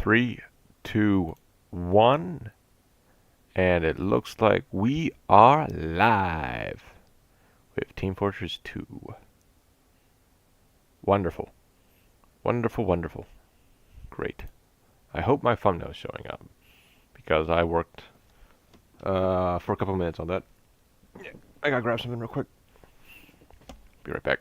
3, 2, 1. And it looks like we are live with Team Fortress 2. Wonderful. Wonderful, wonderful. Great. I hope my thumbnail is showing up, because I worked for a couple minutes on that. Yeah, I gotta grab something real quick. Be right back.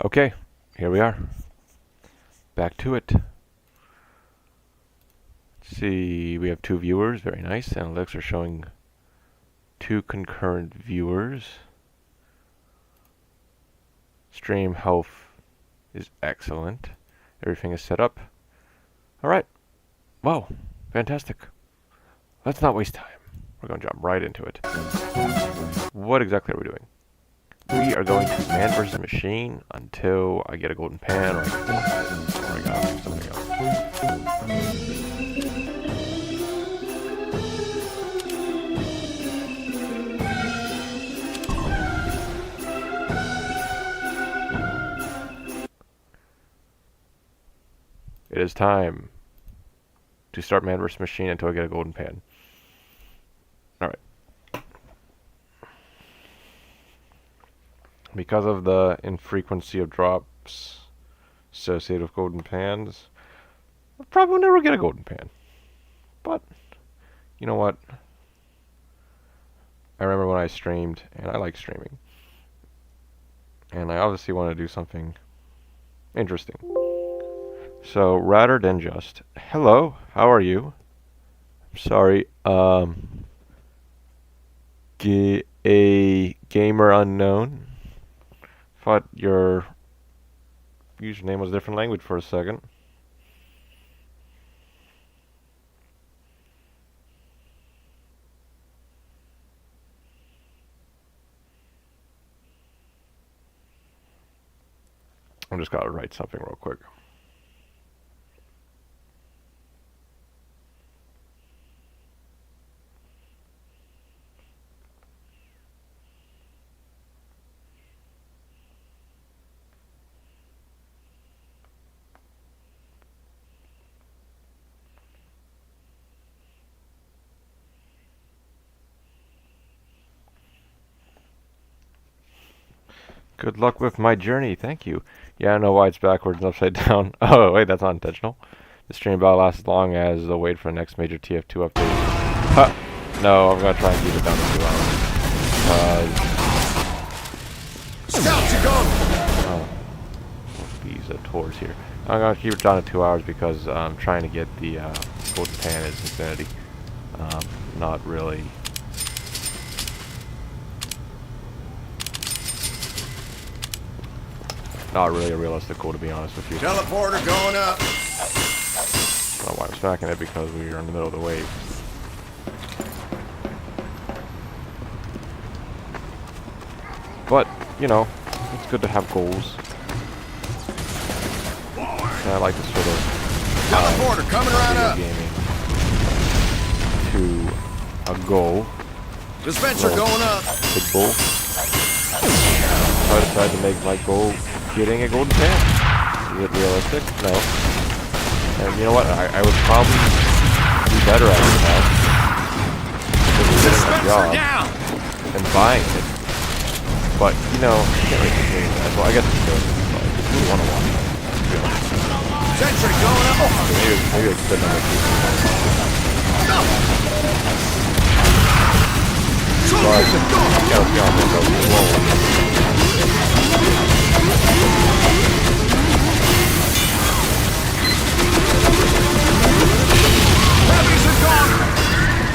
Okay, here we are. Back to it. Let's see, we have 2 viewers, very nice. Analytics are showing 2 concurrent viewers. Stream health is excellent. Everything is set up. Alright. Wow, fantastic. Let's not waste time. We're going to jump right into it. What exactly are we doing? We are going to man versus machine until I get a golden pan or I gotta do something else. It is time to start man versus machine until I get a golden pan. Alright. Because of the infrequency of drops associated with golden pans, I probably will never get a golden pan. But, you know what? I remember when I streamed, and I like streaming. And I obviously want to do something interesting. So, rather than just, hello, how are you? I'm sorry, a gamer unknown. Thought your username was a different language for a second. I'm just gotta write something real quick. Good luck with my journey, thank you. Yeah, I don't know why it's backwards and upside down. Oh, wait, that's not intentional. The stream about lasts as long as the wait for the next major TF2 update. Huh. No, I'm gonna try and keep it down to 2 hours. Scouts are gone! Oh. These tours here. I'm gonna keep it down to 2 hours because I'm trying to get the golden pan as infinity. Not really. Not really a realistic goal, to be honest with you. Teleporter going up. I don't know why I'm smacking it, because we are in the middle of the wave. But, you know, it's good to have goals. And I like to sort of Teleporter coming right up. Gaming to a goal. Dispenser going up. Big goal. So I decided to make my goal getting a golden pan. Is it realistic? No. And you know what? I would probably do better at it now. Because it's getting a job and buying it. But, you know, I can't really continue that. Well, I guess it's good. But I really want to watch it. Sentry going up. Maybe I could spend another 2. But, yeah, let's be honest.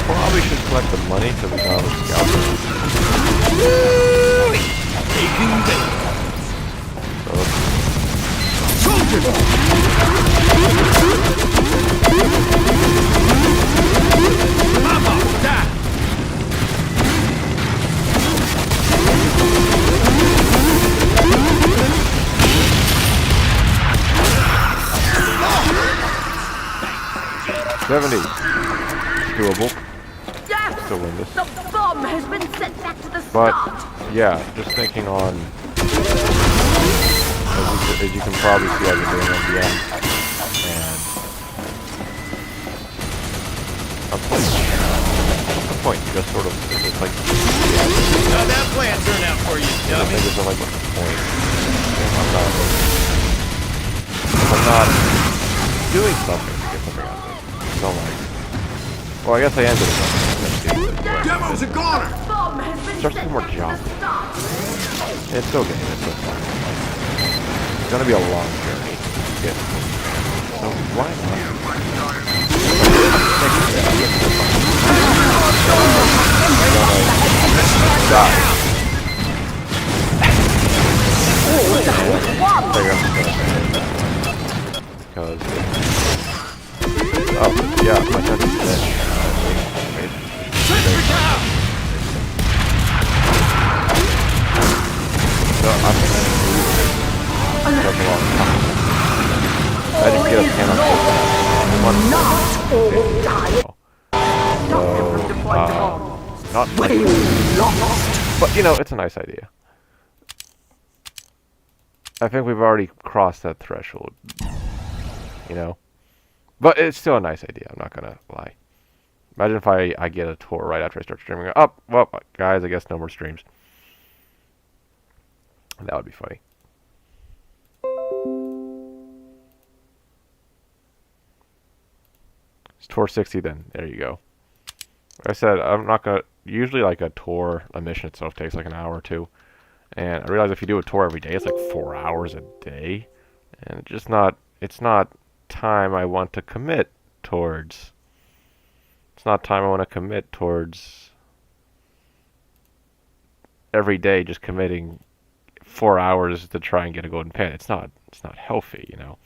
Probably should collect the money to the scout. Taking bait. So, 70. Doable. Yes! Still win this. The bomb has been sent back to the But, start. yeah, just thinking on... As you can probably see, I've been doing MDM. And... a point, just sort of... It's like... How'd that plan turn out for you, I dummy? think it's like, what's the point? If I'm not doing something to get something out of it. So like... Well, I guess I am doing something. Demo's a goner! Bomb has been Starts to sent be more back to job. the start. It's still game, it's still fun. It's gonna be a long journey to get to it. So why because oh yeah, my sense is dead. So I'm a long time. I didn't get a pan on not but you know, it's a nice idea. I think we've already crossed that threshold. You know? But it's still a nice idea, I'm not gonna lie. Imagine if I get a tour right after I start streaming. Oh, well, guys, I guess no more streams. That would be funny. It's tour 60 then. There you go. Like I said, I'm not gonna... Usually like a tour, a mission itself takes like an hour or two. And I realize if you do a tour every day, it's like 4 hours a day. And it's just not... It's not time I want to commit towards... It's not time I want to commit towards... Every day just committing 4 hours to try and get a golden pen. It's not healthy, you know.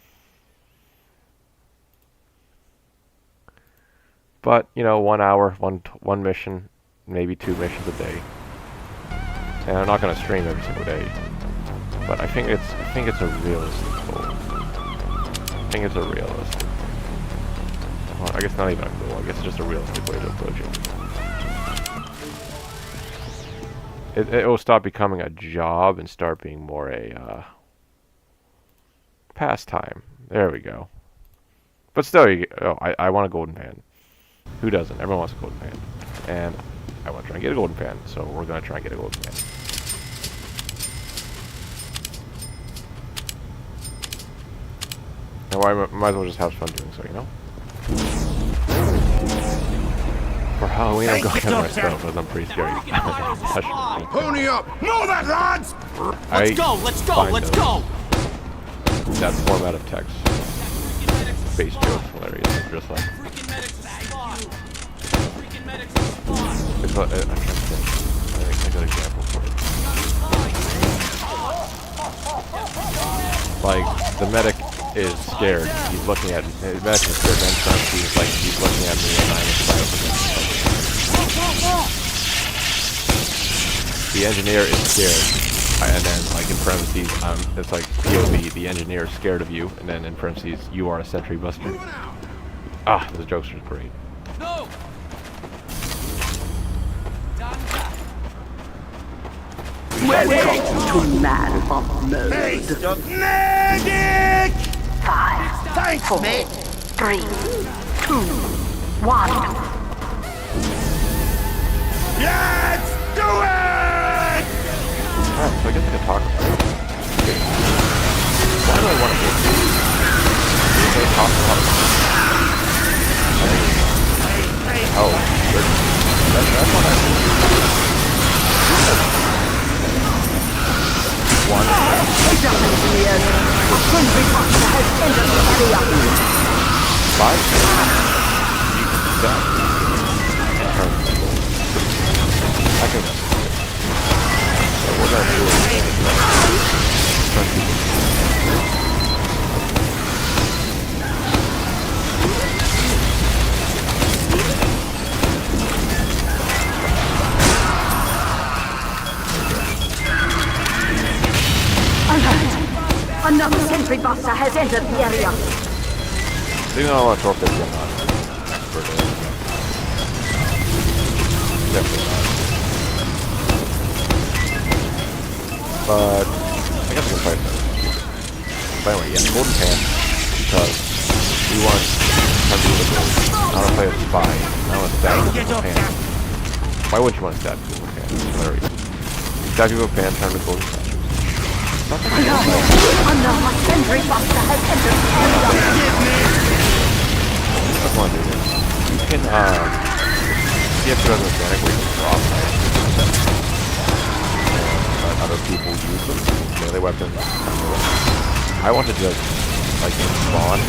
But, you know, 1 hour, one mission, maybe 2 missions a day. And I'm not going to stream every single day. But I think it's a realistic goal. I think it's a realistic. Well, I guess not even a goal. I guess it's just a realistic way to approach it. It will stop becoming a job and start being more a pastime. There we go. But still, I want a golden pan. Who doesn't? Everyone wants a golden pan. And I want to try and get a golden pan, so we're going to try and get a golden pan. And I might as well just have fun doing so, you know? For Halloween, I'm going to myself, because I'm pretty scary. Pony up! Move it, lads! Let's go! That format of text. Base jokes hilarious. Just like... It's a, I'm trying to think. I think a good example for it. Like, the medic is scared. He's looking at... The medic is scared, and then he's like, he's looking at me and I'm the engineer is scared. And then, like, in parentheses, it's like, POV, the engineer is scared of you. And then in parentheses, you are a sentry buster. Ah, the jokes are great. No! Welcome to Mann of Mode. Medic! 5, 4, 3, 2, 1. Let's do it! Alright, so I guess I can talk about it. Why do I want to do this? I'm going to talk about it. Oh, that's what I do. One. Five. That. I can... So we're going to do it. Another sentry buster has entered the area. Do you know how much work they've done on it? for this. Definitely not. But I guess I can fight that. But anyway, yeah, golden pants because we want unbelievable. I want to play a spy. I want to stab people with pants. Why wouldn't you want to stab people with pants? For whatever reason. Stab people with pants, turn to golden statues. Another sentry buster has entered the area. That's one thing. You can, TF2 has a mechanic where you can drop knives. Let other people use them. Melee weapons. I want to just, like, spawn.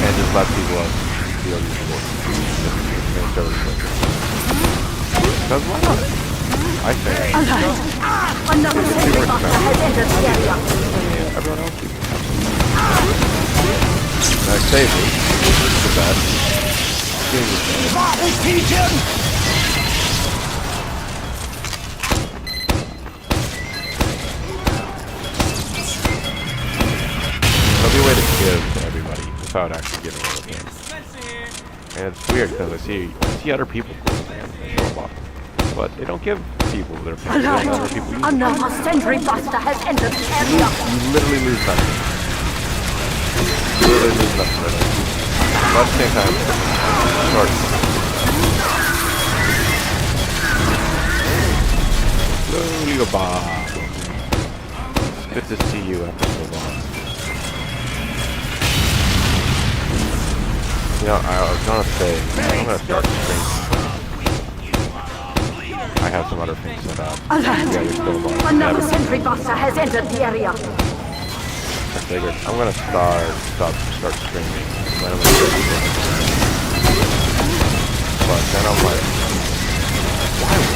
And just let people deal use force. Because why not? I think. Another sentry buster has entered the area. Yeah, everyone else can. Nice save me. Too bad. There'll be a way to give to everybody without actually giving everything. And it's weird because I see other people show them off. But they don't give people their pants. They don't let other people use them. Another sentry buster has entered the area. You literally lose nothing. You literally lose nothing right now. But at the same time, short. Hello, you Bob. It's good to see you after so long. You know, I was gonna say, I'm gonna start streaming. I have some other things set up. Another sentry buster has entered the area. I figured I'm gonna start streaming. Then I'm gonna but then I'm like, why would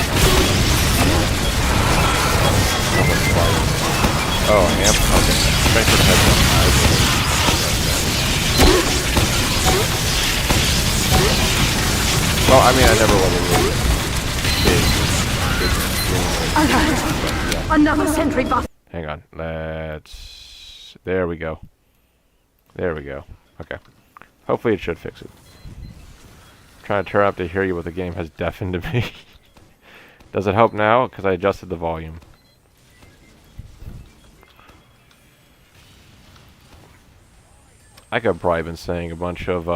oh, I am? Okay. Thanks for the heads up. Well, I mean, I never was a really big Another sentry buster. Hang on. There we go. There we go. Okay. Hopefully it should fix it. I'm trying to turn up to hear you what the game has deafened me. Does it help now? Because I adjusted the volume. I could have probably been saying a bunch of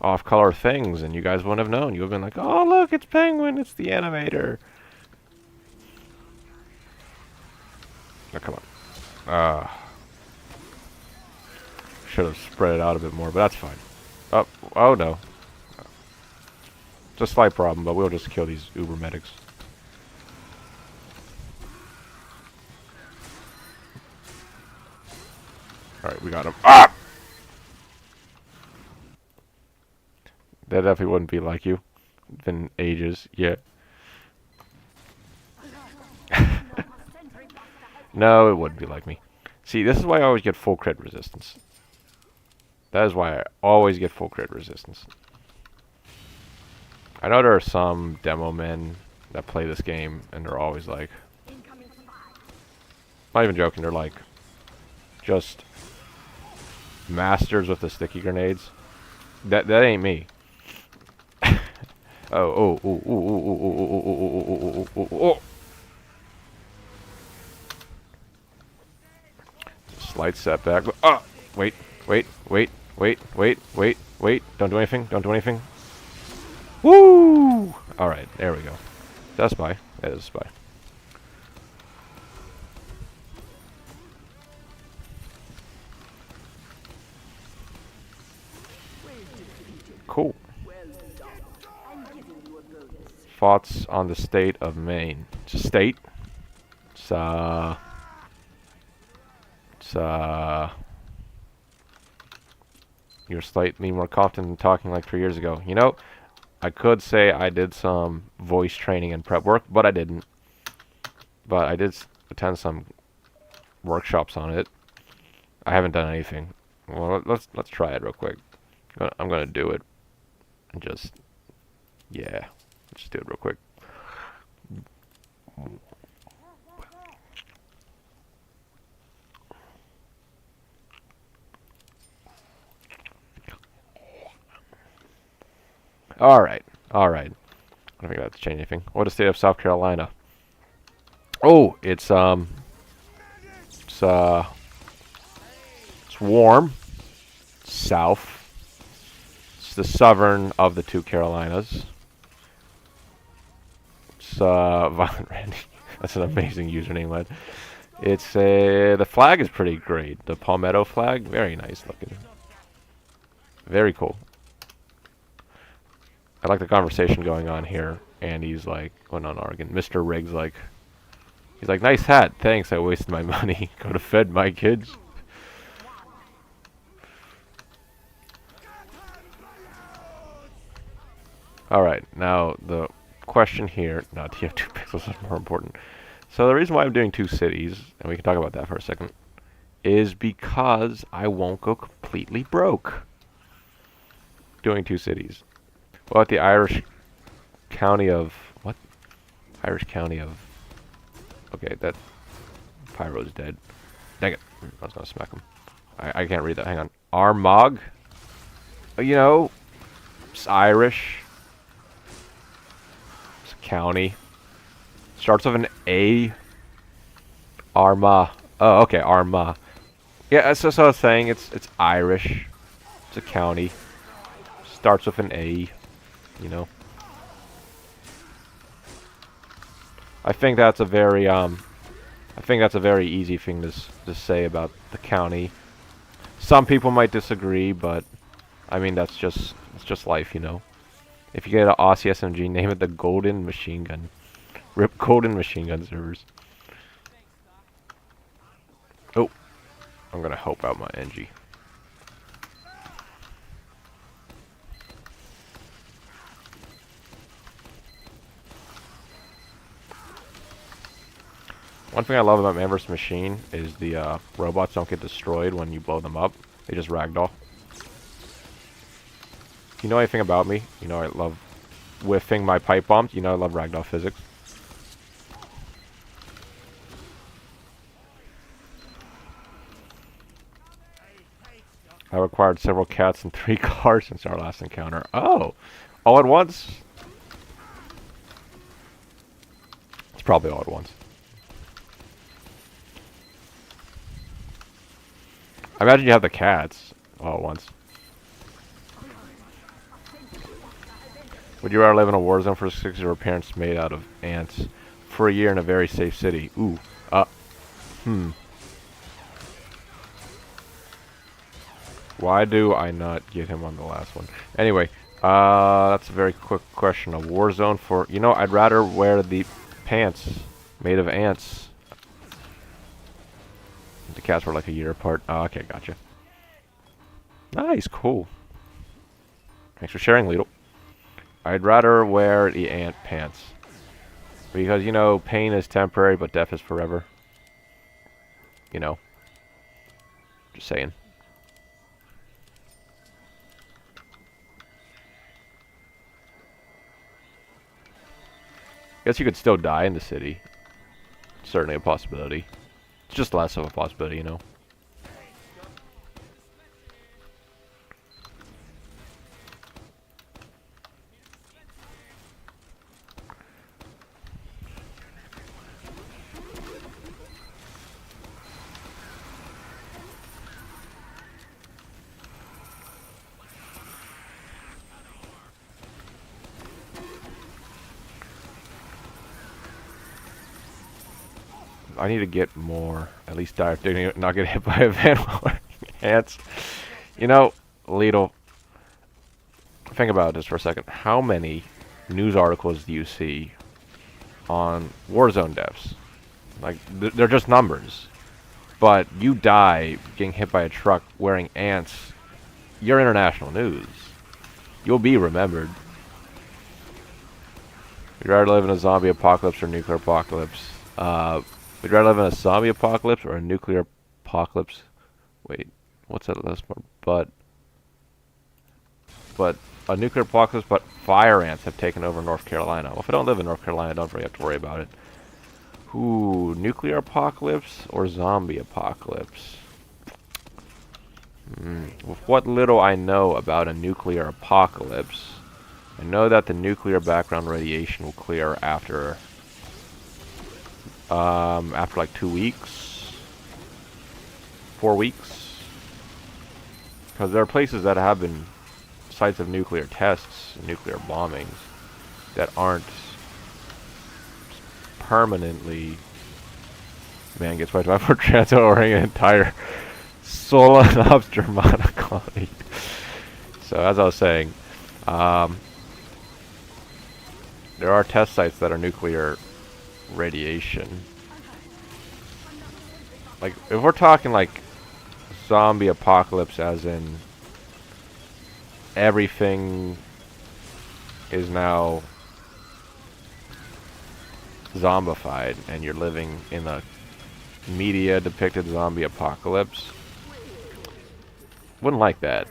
off-color things and you guys wouldn't have known. You would have been like, oh look, it's Penguin, it's the animator. Oh, come on. Should have spread it out a bit more, but that's fine. Oh no. It's a slight problem, but we'll just kill these uber medics. Alright, we got him. Ah! That definitely wouldn't be like you. Been ages, yeah. No, it wouldn't be like me. See, this is why I always get full crit resistance. That is why I always get full crit resistance. I know there are some demo men that play this game, and they're always like... Not even joking, they're like... Just... masters with the sticky grenades. That ain't me. Oh. Slight setback. Ah! Wait. Don't do anything. Woo! Alright, there we go. That's a spy. That is a spy. Cool. Thoughts on the state of Maine? It's a state. You're slightly more confident than talking like 3 years ago. You know, I could say I did some voice training and prep work, but I didn't. But I did attend some workshops on it. I haven't done anything. Well, let's try it real quick. I'm gonna do it. And just, yeah, let's just do it real quick. Alright. Alright. I don't think that's changed anything. What is the state of South Carolina? Oh, it's warm. South. It's the southern of the two Carolinas. It's Violent Randy. That's an amazing username, lad. It's the flag is pretty great. The palmetto flag, very nice looking. Very cool. I like the conversation going on here. And he's like, going on Oregon. Mr. Riggs like, he's like, nice hat, thanks. I wasted my money. Go to fed my kids. All right, now the question here. No, TF2 pixels is more important. So the reason why I'm doing 2 cities, and we can talk about that for a second, is because I won't go completely broke doing 2 cities. Well, at the Irish County of... What? Irish County of... Okay, that... Pyro's dead. Dang it. I was gonna smack him. I can't read that. Hang on. Armagh? You know, it's Irish. It's a county. Starts with an A. Armagh. Oh, okay, Armagh. Yeah, that's what I was saying. It's Irish. It's a county. Starts with an A. You know. I think that's a very easy thing to say about the county. Some people might disagree, but I mean it's just life, you know. If you get an Aussie SMG, name it the Golden Machine Gun. Rip Golden Machine Gun servers. Oh, I'm gonna help out my NG. One thing I love about Man vs. Machine is the robots don't get destroyed when you blow them up. They just ragdoll. If you know anything about me, you know I love whiffing my pipe bombs. You know I love ragdoll physics. I required several cats and 3 cars since our last encounter. Oh! All at once? It's probably all at once. I imagine you have the cats all at once. Would you rather live in a war zone for 6 years or parents made out of ants for a year in a very safe city? Ooh. Why do I not get him on the last one? Anyway, that's a very quick question. A war zone for... You know, I'd rather wear the pants made of ants. The cats were like a year apart. Oh, okay, gotcha. Nice, cool. Thanks for sharing, Lidl. I'd rather wear the ant pants. Because, you know, pain is temporary, but death is forever. You know. Just saying. Guess you could still die in the city. Certainly a possibility. It's just less of a possibility, you know. I need to get more, at least dire dignity, not get hit by a van while wearing ants. You know, Lidl, think about this for a second. How many news articles do you see on Warzone deaths? Like, they're just numbers. But you die getting hit by a truck wearing ants, you're international news. You'll be remembered. Would you rather live in a zombie apocalypse or nuclear apocalypse? Would you rather live in a zombie apocalypse or a nuclear apocalypse? Wait, what's that last part? But a nuclear apocalypse, but fire ants have taken over North Carolina. Well, if I don't live in North Carolina, I don't really have to worry about it. Ooh, nuclear apocalypse or zombie apocalypse? With what little I know about a nuclear apocalypse, I know that the nuclear background radiation will clear after like 2 weeks, 4 weeks, because there are places that have been sites of nuclear tests, nuclear bombings, that aren't permanently. Man gets wiped out for transferring an entire Solanop's Germana colony. So as I was saying, there are test sites that are nuclear radiation. Like, if we're talking like zombie apocalypse as in everything is now zombified and you're living in a media depicted zombie apocalypse, wouldn't like that.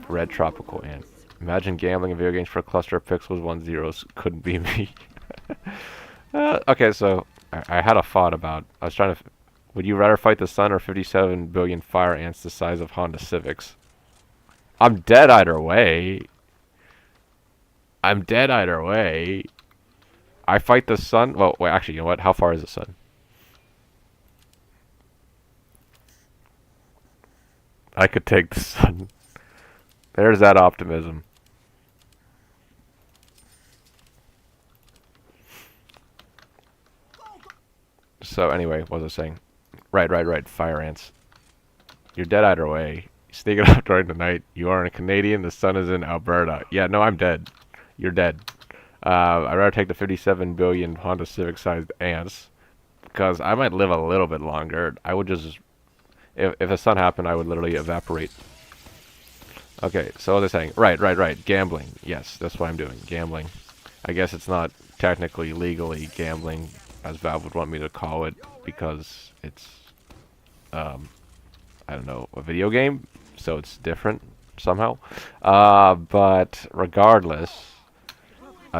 Red tropical ant. Imagine gambling in video games for a cluster of pixels, 1 zeros. Couldn't be me. Okay, so I had a thought about. I was trying to. Would you rather fight the sun or 57 billion fire ants the size of Honda Civics? I'm dead either way. I'm dead either way. I fight the sun. Well, wait. Actually, you know what? How far is the sun? I could take the sun. There's that optimism. So anyway, what was I saying? Right. Fire ants. You're dead either way. Sneaking out during the night. You are a Canadian. The sun is in Alberta. Yeah, no, I'm dead. You're dead. I'd rather take the 57 billion Honda Civic-sized ants because I might live a little bit longer. I would just, if the sun happened, I would literally evaporate. Okay, so what was I saying? Right. Gambling. Yes, that's what I'm doing. Gambling. I guess it's not technically legally gambling, as Valve would want me to call it, because it's, I don't know, a video game, so it's different somehow. But regardless,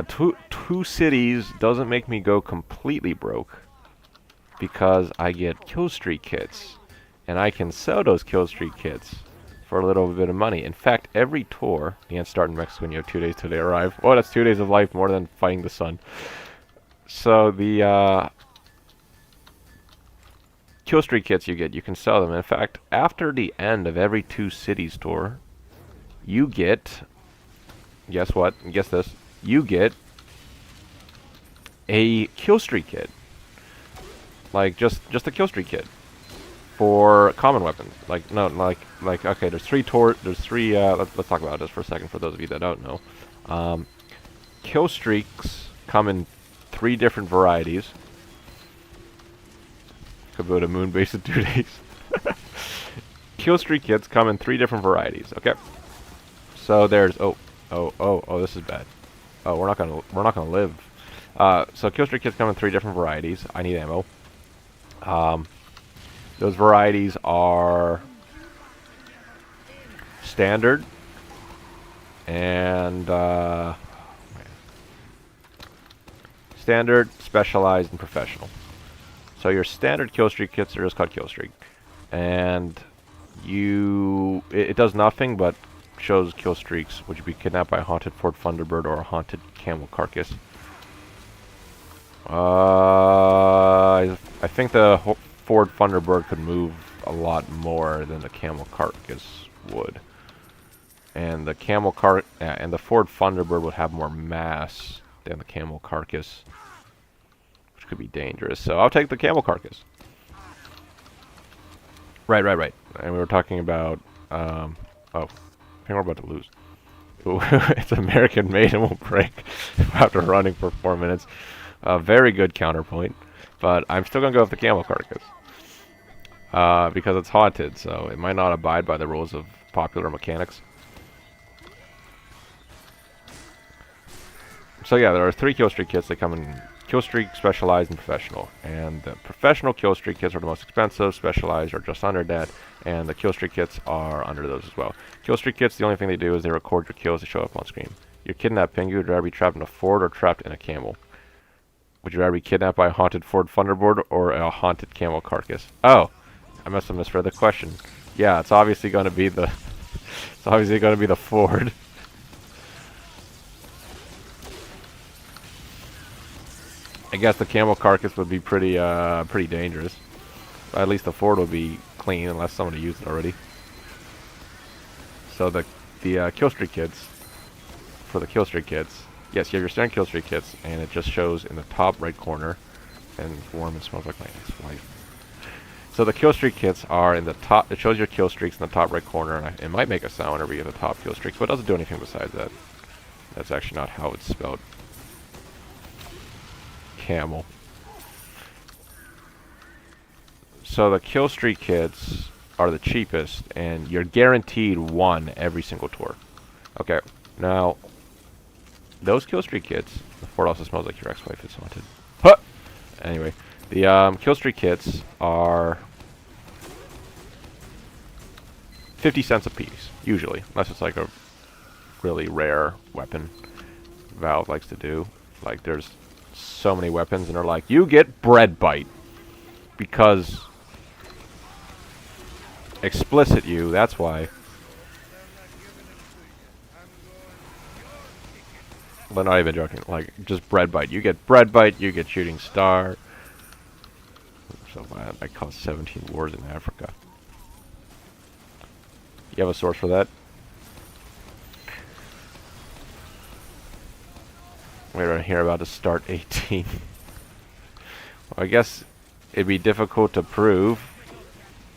two cities doesn't make me go completely broke, because I get kill streak kits, and I can sell those kill streak kits for a little bit of money. In fact, every tour, the ants start in Mexico and you have 2 days till they arrive. Oh, that's 2 days of life more than fighting the sun. So the kill streak kits you get, you can sell them. In fact, after the end of every 2 cities tour, you get, guess what? Guess this. You get a kill streak kit. Like just a kill streak kit for common weapons. Like no, like okay. There's 3 tour. There's 3. Let's talk about this for a second. For those of you that don't know, kill streaks come in 3 different varieties. Could go to moon base in 2 days. Kill streak kits come in 3 different varieties. Okay. So there's oh this is bad. Oh, we're not gonna live. So kill streak kits come in 3 different varieties. I need ammo. Those varieties are standard and standard, specialized, and professional. So your standard kill streak kits are just called kill streak, and it does nothing but shows kill streaks. Would you be kidnapped by a haunted Ford Thunderbird or a haunted camel carcass? I think the Ford Thunderbird could move a lot more than the camel carcass would, and the and the Ford Thunderbird would have more mass than the camel carcass, which could be dangerous. So I'll take the camel carcass. Right. And we were talking about oh, I think we're about to lose. Ooh, it's American made and won't break after running for 4 minutes. A very good counterpoint, but I'm still gonna go with the camel carcass because it's haunted, so it might not abide by the rules of popular mechanics. So yeah, there are 3 kill streak kits that come in kill streak, specialized, and professional. And the professional kill streak kits are the most expensive. Specialized are just under that, and the kill streak kits are under those as well. Kill streak kits, the only thing they do is they record your kills to show up on screen. You're kidnapped Pingu, would rather be trapped in a Ford or trapped in a camel? Would you rather be kidnapped by a haunted Ford Thunderbird or a haunted camel carcass? Oh, I must have misread the question. Yeah, it's obviously going to be the Ford. I guess the camel carcass would be pretty dangerous. But at least the fort will be clean unless somebody used it already. So the killstreak kits, for the killstreak kits, yes, you have your standard killstreak kits, and it just shows in the top right corner, and warm and smells like my ex-wife. So the killstreak kits are in the top. It shows your killstreaks in the top right corner, and it might make a sound whenever you get the top killstreaks, but it doesn't do anything besides that. That's actually not how it's spelled. Camel. So the killstreak kits are the cheapest, and you're guaranteed one every single tour. Okay, now those killstreak kits. The fort also smells like your ex-wife is haunted. Huh! Anyway, the killstreak kits are 50 cents a piece, usually, unless it's like a really rare weapon Valve likes to do. Like, there's so many weapons, and they're like, you get bread bite because explicit you. That's why. But not even joking. Like, just bread bite. You get bread bite. You get shooting star. So violent. I caused 17 wars in Africa. You have a source for that? We're right here about to start 18. Well, I guess it'd be difficult to prove,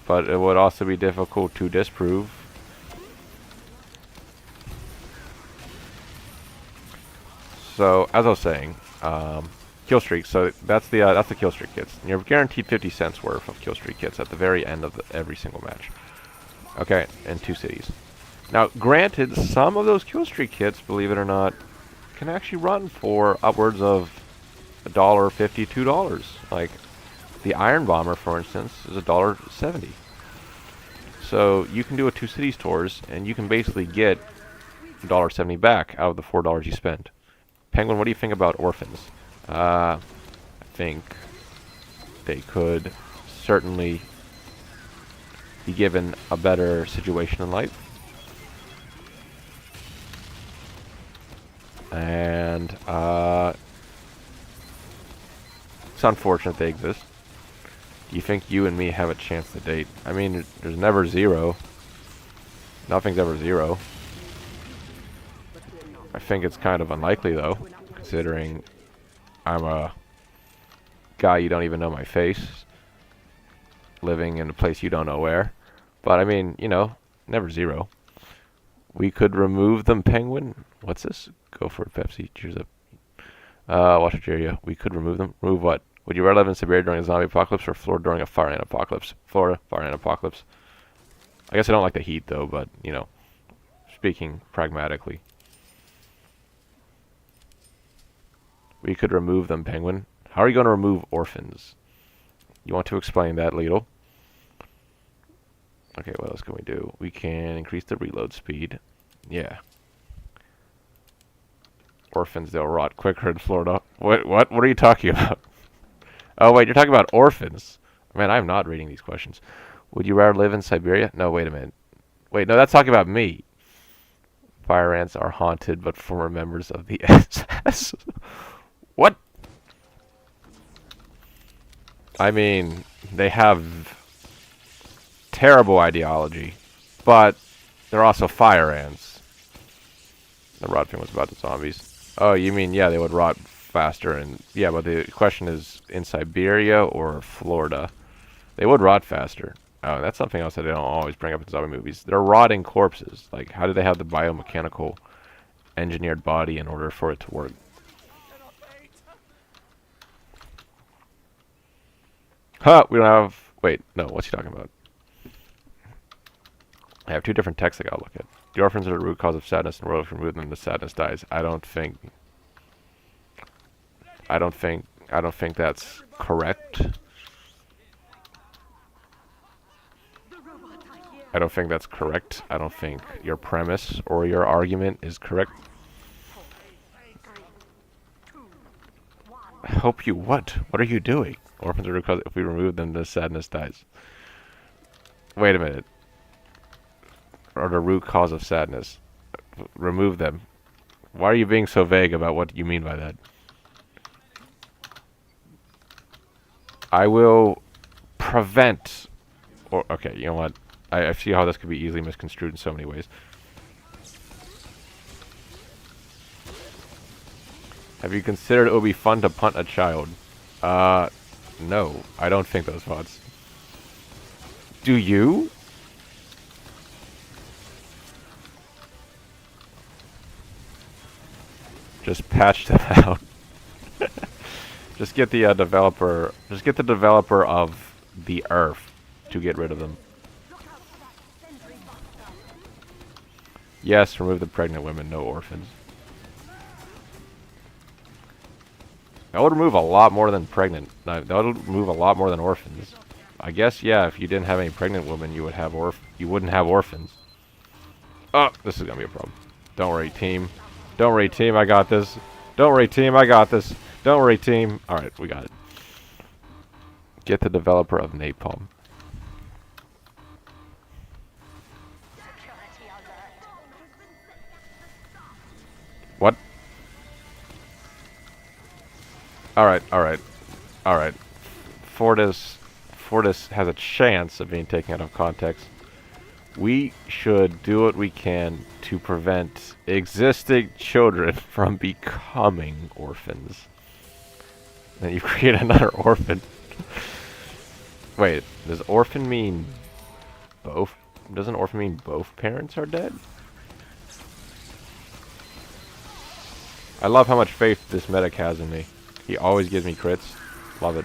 but it would also be difficult to disprove. So, as I was saying, kill streaks. So that's the kill streak kits. And you're guaranteed 50 cents worth of kill streak kits at the very end of every single match. Okay, in 2 cities. Now, granted, some of those kill streak kits, believe it or not, can actually run for upwards of $1.50, $2. Like the Iron Bomber, for instance, is $1.70. So you can do a 2 cities tours, and you can basically get $1.70 back out of the $4 you spend. Penguin, what do you think about orphans? I think they could certainly be given a better situation in life. And it's unfortunate they exist. Do you think you and me have a chance to date? I mean, there's never zero. Nothing's ever zero. I think it's kind of unlikely, though, considering I'm a guy you don't even know my face, living in a place you don't know where. But, I mean, you know, never zero. We could remove them, Penguin. What's this? Go for it, Pepsi. Cheers up. Watch Algeria. We could remove them. Remove what? Would you rather live in Siberia during a zombie apocalypse or Florida during a fire ant apocalypse? Florida, fire ant apocalypse. I guess I don't like the heat, though, but, you know, speaking pragmatically. We could remove them, Penguin. How are you going to remove orphans? You want to explain that, Lidl? Okay, what else can we do? We can increase the reload speed. Yeah. Orphans, they'll rot quicker in Florida. What are you talking about? Oh, wait, you're talking about orphans. Man, I'm not reading these questions. Would you rather live in Siberia? No, wait a minute. Wait, no, that's talking about me. Fire ants are haunted, but former members of the SS. What? I mean, they have terrible ideology, but they're also fire ants. The rot thing was about the zombies. Oh, you mean, yeah, they would rot faster, and yeah, but the question is in Siberia or Florida. They would rot faster. Oh, that's something else that they don't always bring up in zombie movies. They're rotting corpses. Like, how do they have the biomechanical engineered body in order for it to work? Huh, we don't have... Wait, no, what's he talking about? I have 2 different texts I gotta look at. The orphans are the root cause of sadness, and royals remove them, the sadness dies. I don't think that's correct. I don't think that's correct. I don't think your premise or your argument is correct. Help you what? What are you doing? Orphans are because if we remove them, the sadness dies. Wait a minute. Or the root cause of sadness. Remove them. Why are you being so vague about what you mean by that? I will prevent... Or, okay, you know what? I see how this could be easily misconstrued in so many ways. Have you considered it would be fun to punt a child? No. I don't think those thoughts. Do you? Just patch them out. Just get the developer... Just get the developer of the Earth to get rid of them. Yes, remove the pregnant women, no orphans. That would remove a lot more than pregnant. That would remove a lot more than orphans. I guess, yeah, if you didn't have any pregnant women, you wouldn't have orphans. Oh, this is gonna be a problem. Don't worry, team. Don't worry, team, I got this. Don't worry, team, I got this. Don't worry, team. Alright, we got it. Get the developer of napalm. What? Alright, alright. Alright. Fortis has a chance of being taken out of context. We should do what we can to prevent existing children from becoming orphans. Then you create another orphan. Wait, does orphan mean both? Doesn't orphan mean both parents are dead? I love how much faith this medic has in me. He always gives me crits. Love it.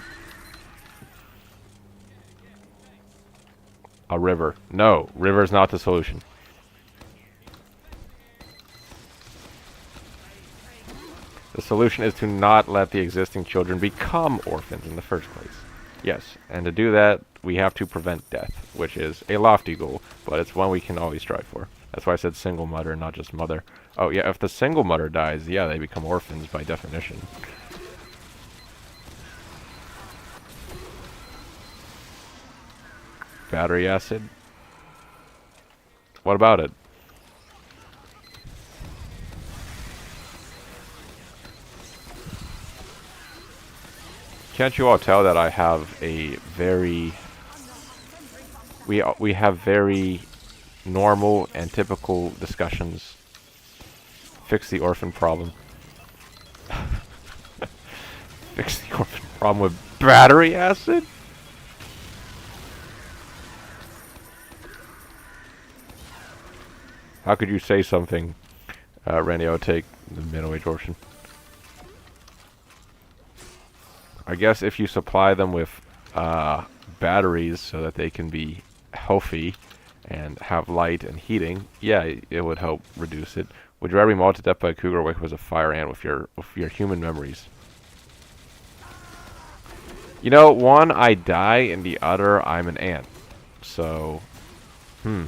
A river. No, river's not the solution. The solution is to not let the existing children become orphans in the first place. Yes, and to do that, we have to prevent death, which is a lofty goal, but it's one we can always strive for. That's why I said single mother, not just mother. Oh yeah, if the single mother dies, yeah, they become orphans by definition. Battery acid? What about it? Can't you all tell that I have a very... We have very normal and typical discussions. Fix the orphan problem. Fix the orphan problem with battery acid? How could you say something, Randy? I would take the middle-aged orphan. I guess if you supply them with batteries so that they can be healthy and have light and heating, yeah, it would help reduce it. Would you rather be mauled to death by a cougar or wake up as a fire ant with your human memories? You know, one I die and the other I'm an ant. So, I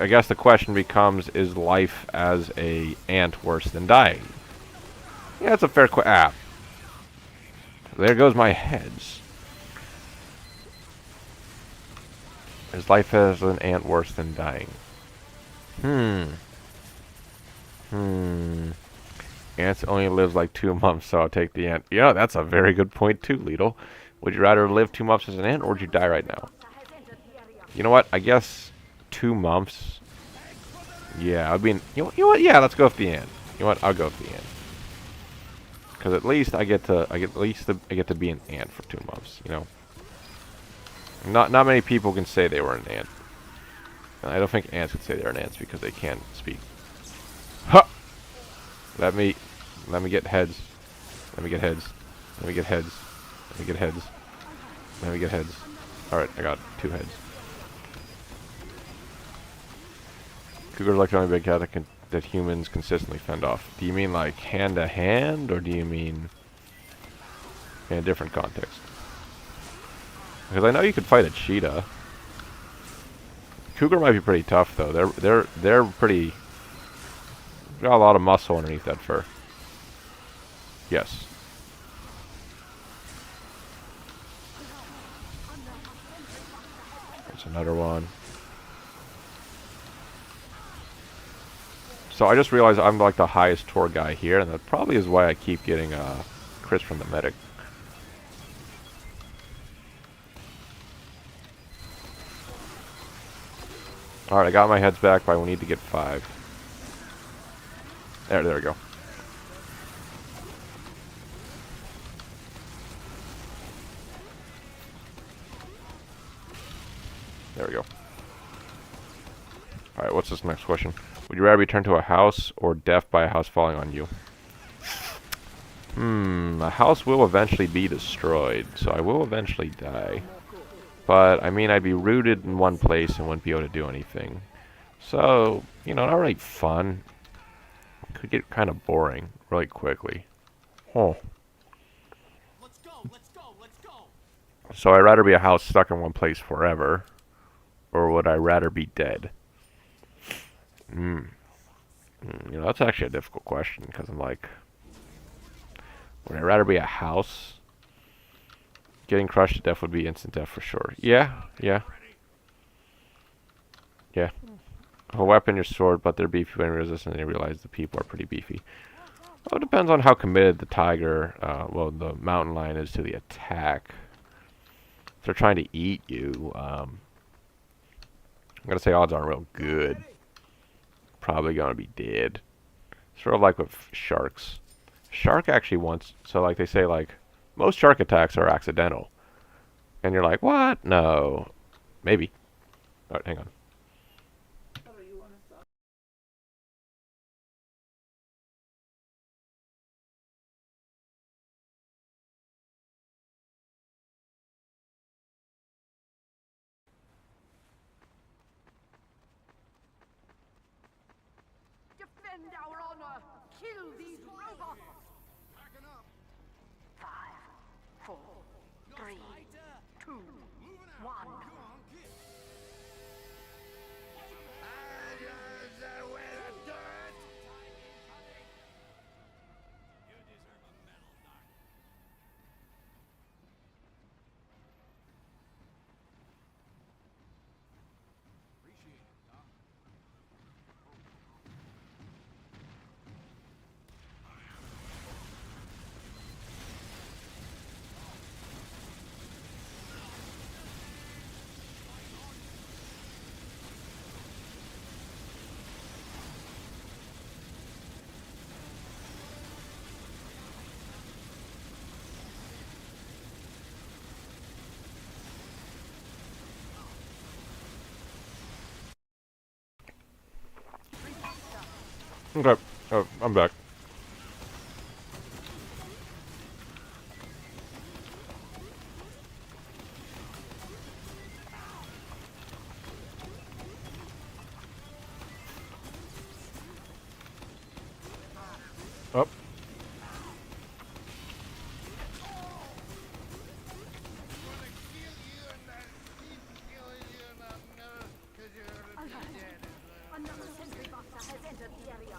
guess the question becomes, is life as a ant worse than dying? Yeah, that's a fair question. There goes my heads. Is life as an ant worse than dying? Ants only lives like 2 months, so I'll take the ant. Yeah, that's a very good point too, Lidl. Would you rather live 2 months as an ant, or would you die right now? You know what? I guess 2 months. Yeah, I mean, you know what? Yeah, let's go with the ant. You know what? I'll go with the ant. Because at least I get to be an ant for 2 months. You know, not many people can say they were an ant. And I don't think ants could say they're an ants because they can't speak. Ha! Let me get heads. Let me get heads. Let me get heads. Let me get heads. Let me get heads. All right, I got 2 heads. Cougars like the only big cat that humans consistently fend off. Do you mean like hand to hand, or do you mean in a different context? Because I know you could fight a cheetah. Cougar might be pretty tough though. They're pretty. Got a lot of muscle underneath that fur. Yes. There's another one. So I just realized I'm like the highest tour guy here, and that probably is why I keep getting crits from the medic. Alright, I got my heads back, but we need to get 5. There we go. There we go. Alright, what's this next question? Would you rather be turned to a house or deaf by a house falling on you? A house will eventually be destroyed, so I will eventually die. But, I mean, I'd be rooted in one place and wouldn't be able to do anything. So, you know, not really fun. Could get kind of boring really quickly. Oh. Let's go, let's go, let's go. So I'd rather be a house stuck in one place forever, or would I rather be dead? You know, that's actually a difficult question, because I'm like, would I rather be a house? Getting crushed to death would be instant death for sure. Yeah. A weapon, your sword, but they're beefy when resistant, and you realize the people are pretty beefy. Well, it depends on how committed the tiger, well, the mountain lion is to the attack. If they're trying to eat you, I'm gonna say odds aren't real good. Probably gonna be dead. Sort of like with sharks. Shark actually wants, so like they say, like, most shark attacks are accidental. And you're like, what? No. Maybe. Alright, hang on. Defend our honor. Kill these robots. 5, 4, 3, 2, 1. Okay. Oh, I'm back. Up. Another sentry buster has entered the area.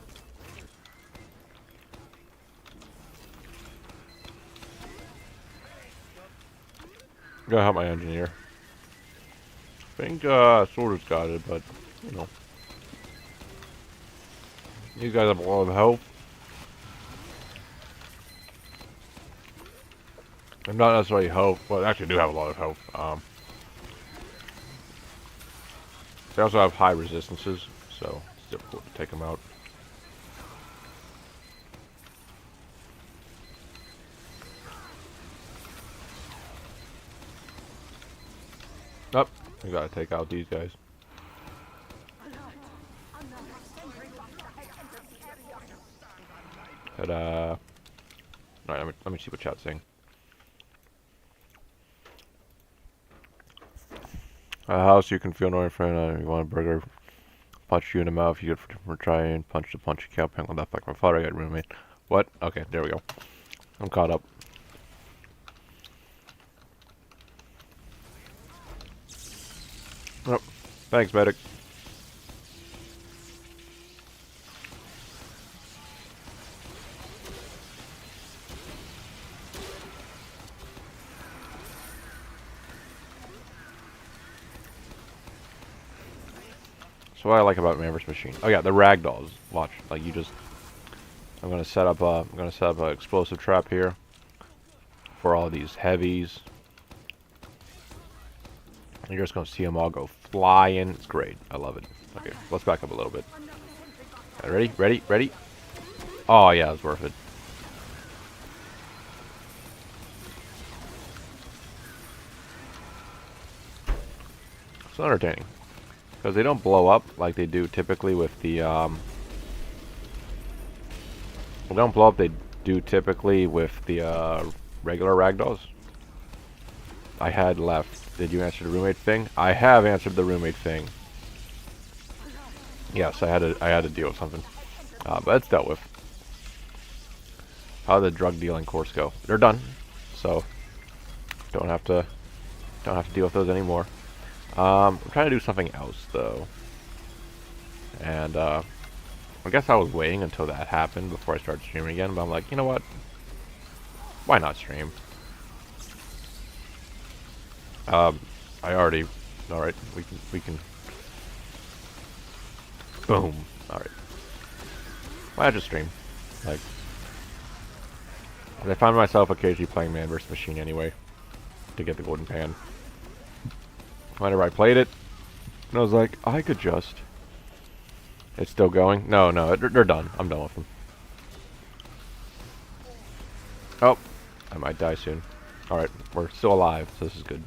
Gotta help my engineer. I think Soldier's got it, but you know, these guys have a lot of health. And not necessarily health, but actually do have a lot of health. They also have high resistances, so it's difficult to take them out. Up, we gotta take out these guys. Ta-da! Alright, let me see what chat's saying. A house you can feel no friend. You want a burger? Punch you in the mouth. You get for trying. Punch the punch. You can't hang on that like my father. I got roommate. What? Okay, there we go. I'm caught up. Oh, thanks, medic. So what I like about Maverick's machine. Oh yeah, the ragdolls. Watch, like you just. I'm gonna set up an explosive trap here for all these heavies. You're just gonna see them all go flying. It's great. I love it. Okay, let's back up a little bit. Ready? Ready? Ready? Oh yeah, it was worth it. It's entertaining because they don't blow up like they do typically with the they don't blow up they do typically with the regular ragdolls. I had left. Did you answer the roommate thing? I have answered the roommate thing. Yes, I had to deal with something, but it's dealt with. How did the drug dealing course go? They're done, so don't have to deal with those anymore. I'm trying to do something else though, and I guess I was waiting until that happened before I started streaming again. But I'm like, you know what? Why not stream? I already. All right, we can. Boom. All right. Why not just stream? Like, I find myself occasionally playing Man vs. Machine anyway to get the golden pan. Whenever I played it, and I was like, I could just. It's still going? No, they're done. I'm done with them. Oh, I might die soon. Alright, we're still alive, so this is good.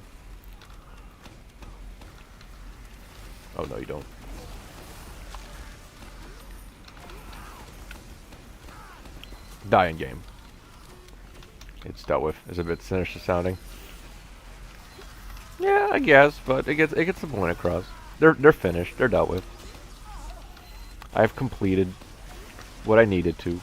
Oh, no, you don't. Die in game. It's dealt with. It's a bit sinister sounding. Yeah, I guess, but it gets the point across. They're finished. They're dealt with. I've completed what I needed to.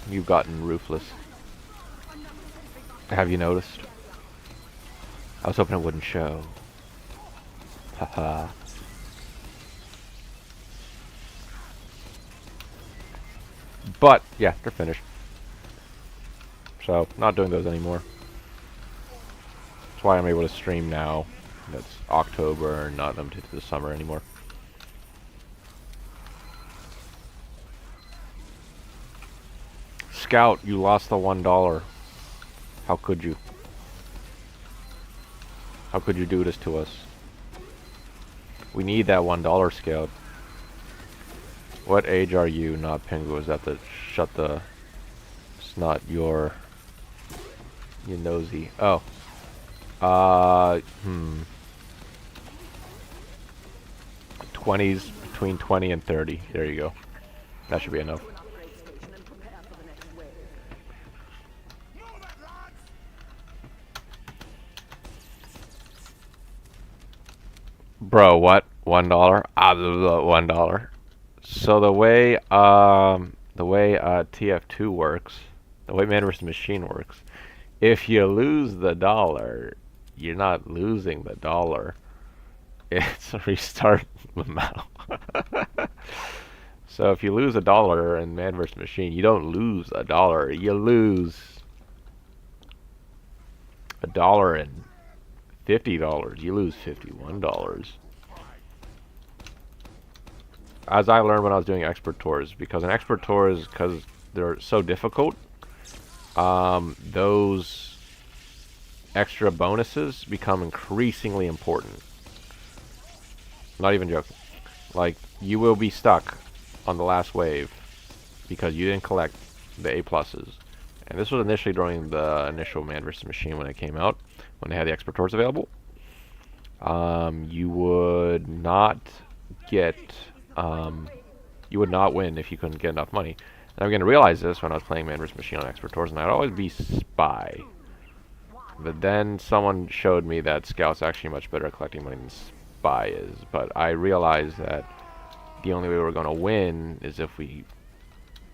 You've gotten ruthless. Have you noticed? I was hoping it wouldn't show. Haha. But, yeah, they're finished. So, not doing those anymore. That's why I'm able to stream now. That's October, not limited to the summer anymore. Scout, you lost the $1. How could you? How could you do this to us? We need that $1, Scout. What age are you? Not Pingu. Is that the... Shut the... It's not your... You nosy. Oh. 20s, between 20 and 30. There you go. That should be enough. Bro, what? $1? $1. So the way TF2 works, the way Man vs. Machine works, if you lose the dollar, you're not losing the dollar. It's a restart amount. So if you lose $1 in Man vs. Machine, you don't lose $1. You lose $1 and $50. You lose $51. As I learned when I was doing expert tours, because in expert tours, because they're so difficult, those extra bonuses become increasingly important. Not even joking. Like, you will be stuck on the last wave because you didn't collect the A+. And this was initially during the initial Man vs. Machine when it came out, when they had the expert tours available. You would not get... you would not win if you couldn't get enough money. And I'm going to realize this when I was playing Man vs. Machine on expert tours, and I'd always be Spy. But then someone showed me that Scout's actually much better at collecting money than Spy is. But I realized that the only way we were going to win is if we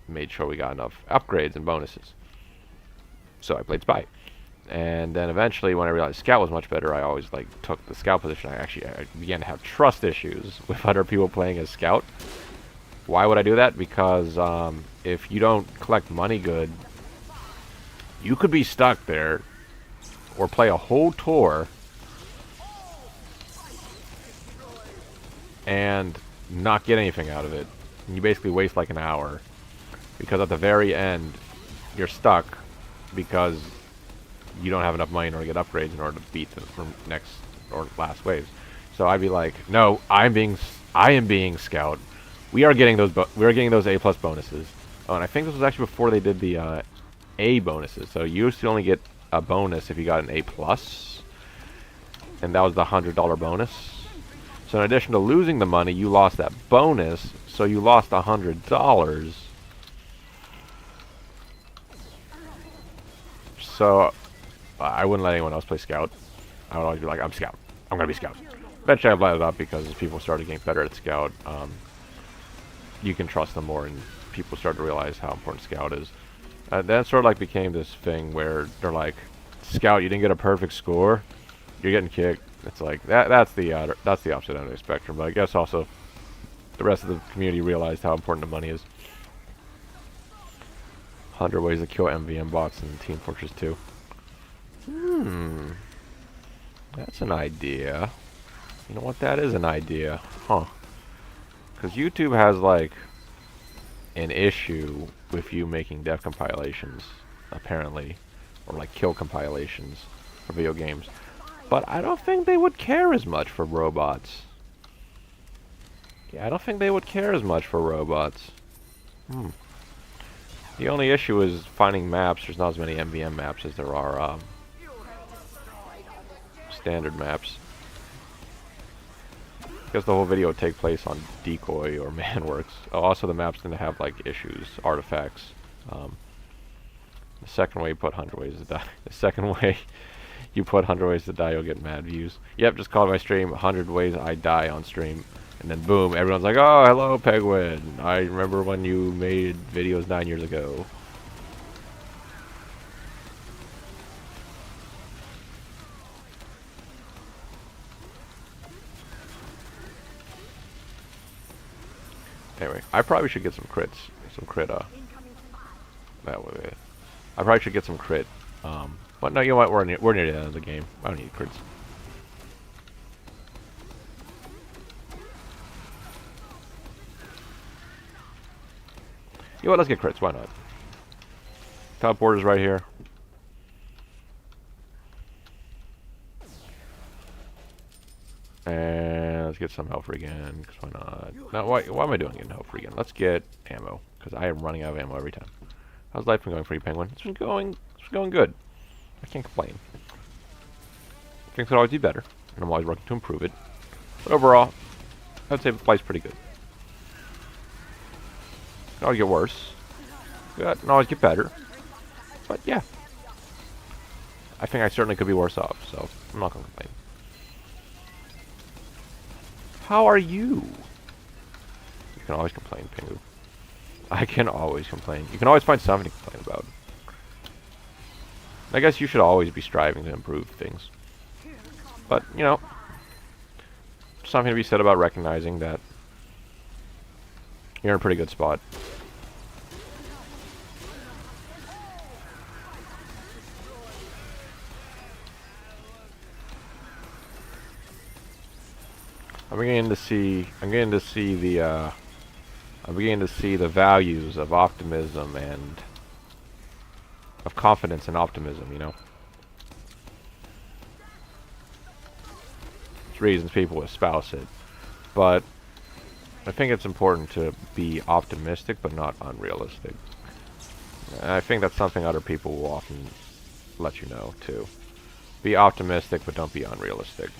made sure we got enough upgrades and bonuses. So I played Spy. And then eventually, when I realized Scout was much better, I always took the Scout position. I began to have trust issues with other people playing as Scout. Why would I do that? Because if you don't collect money good, You could be stuck there, or play a whole tour, and not get anything out of it. And you basically waste like an hour, because at the very end, you're stuck because you don't have enough money in order to get upgrades in order to beat the next or last waves. So I'd be like, no, I am being scout. We are getting those A+ bonuses. Oh, and I think this was actually before they did the A bonuses. So you used to only get a bonus if you got an A+, and that was the $100 bonus. So in addition to losing the money, you lost that bonus, so you lost $100. So I wouldn't let anyone else play Scout. I would always be like, I'm Scout. I'm going to be Scout. Eventually I've let it up because as people started getting better at Scout, you can trust them more, and people start to realize how important Scout is. That sort of like became this thing where they're like, Scout, you didn't get a perfect score, you're getting kicked. It's like that's the opposite end of the spectrum. But I guess also the rest of the community realized how important the money is. 100 ways to kill MVM bots in Team Fortress 2. That's an idea. You know what? That is an idea, huh? Because YouTube has like an issue with you making dev compilations, apparently, or like kill compilations for video games. But I don't think they would care as much for robots. Yeah, I don't think they would care as much for robots. The only issue is finding maps. There's not as many MVM maps as there are standard maps. Because the whole video would take place on Decoy or Mann works. Oh, also, the maps tend to have like issues, artifacts. The second way you put 100 ways to die. The second way you put 100 ways to die, you'll get mad views. Yep, just called my stream 100 ways I die on stream. And then boom, everyone's like, oh, hello, Penguin. I remember when you made videos 9 years ago. Anyway, I probably should get some crits. Some crit, that way. I probably should get some crit. But no, you know what? We're near the end of the game. I don't need crits. You know what? Let's get crits. Why not? Teleporter's right here. And let's get some health free again, because why not? Now, why am I doing getting health free again? Let's get ammo, because I am running out of ammo every time. How's life been going for you, Penguin? It's been going good. I can't complain. Things could always be better, and I'm always working to improve it. But overall, I'd say life's pretty good. Can always get worse. Can always get better. But yeah, I think I certainly could be worse off, so I'm not gonna complain. How are you? You can always complain, Pingu. I can always complain. You can always find something to complain about. I guess you should always be striving to improve things. But, you know, something to be said about recognizing that you're in a pretty good spot. I'm beginning to see the values of optimism and of confidence and optimism, you know. There's reasons people espouse it, but I think it's important to be optimistic but not unrealistic. And I think that's something other people will often let you know too. Be optimistic but don't be unrealistic.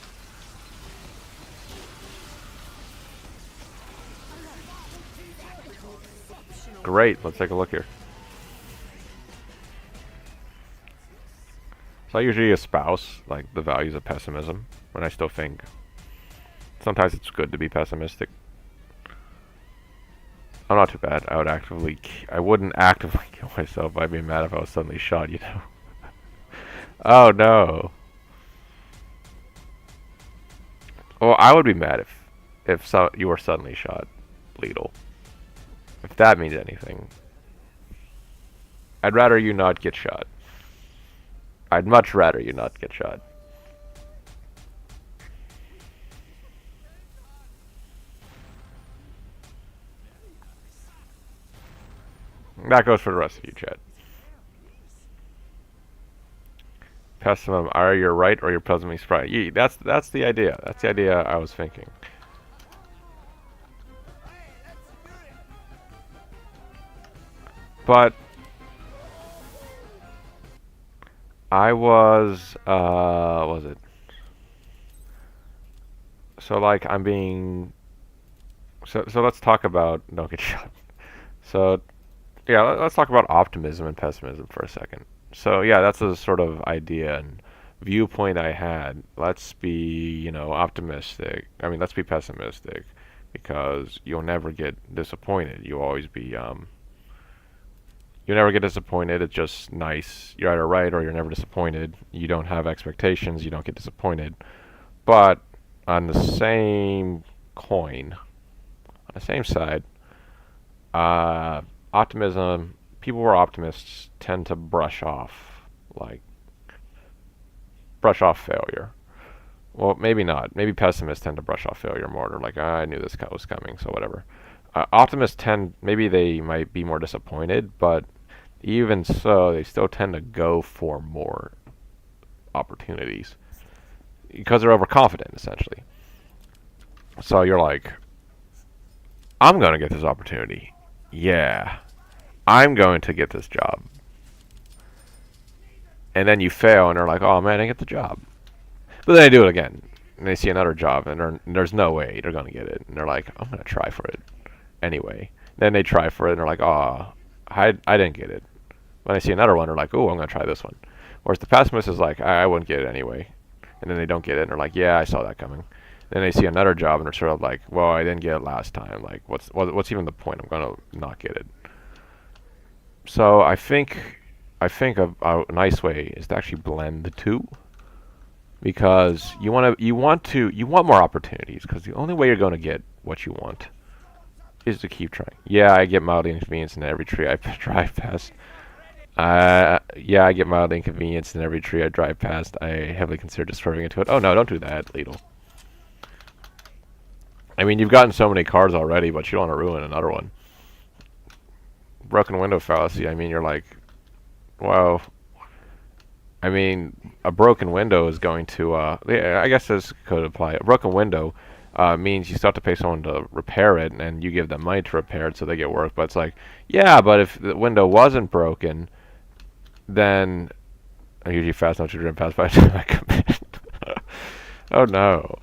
Great, let's take a look here. So I usually espouse like the values of pessimism, and I still think sometimes it's good to be pessimistic. I'm not too bad. I wouldn't actively kill myself. I'd be mad if I was suddenly shot, you know. Oh no. Well, I would be mad if you were suddenly shot, lethal. If that means anything. I'd rather you not get shot. I'd much rather you not get shot. That goes for the rest of you, chat. Pessimum, either you're right or you're pleasantly surprised. Yeah, that's the idea. That's the idea I was thinking. But I was it? So like I'm being so let's talk about don't get shot. So yeah, let's talk about optimism and pessimism for a second. So yeah, that's the sort of idea and viewpoint I had. Let's be, you know, optimistic. I mean, let's be pessimistic because you'll never get disappointed. You'll always be you never get disappointed. It's just nice. You're either right or you're never disappointed. You don't have expectations. You don't get disappointed. But on the same coin, on the same side, optimism, people who are optimists tend to brush off failure. Well, maybe not. Maybe pessimists tend to brush off failure more. They're like, I knew this was coming, so whatever. Optimists maybe they might be more disappointed, but even so, they still tend to go for more opportunities because they're overconfident, essentially. So you're like, I'm going to get this opportunity. Yeah, I'm going to get this job. And then you fail, and they're like, oh man, I get the job. But then they do it again, and they see another job, and there's no way they're going to get it. And they're like, I'm going to try for it anyway. Then they try for it, and they're like, oh, I didn't get it. When they see another one, they're like, oh, I'm going to try this one. Whereas the pessimist is like, I wouldn't get it anyway. And then they don't get it, and they're like, yeah, I saw that coming. Then they see another job, and they're sort of like, well, I didn't get it last time. Like, what's even the point? I'm going to not get it. So I think a nice way is to actually blend the two, because you want more opportunities, because the only way you're going to get what you want is to keep trying. Yeah, I get mildly inconvenienced in every tree I drive past. Yeah, I get mildly inconvenienced in every tree I drive past. I heavily consider just swerving into it. Oh no, don't do that, Lidl. I mean, you've gotten so many cars already, but you don't want to ruin another one. Broken window fallacy. I mean, you're like, well, I mean, a broken window is going to, yeah, I guess this could apply. A broken window means you still have to pay someone to repair it, and you give them money to repair it so they get work. But it's like, yeah, but if the window wasn't broken, then I'm usually fast enough to drive past by the time I commit. Oh no.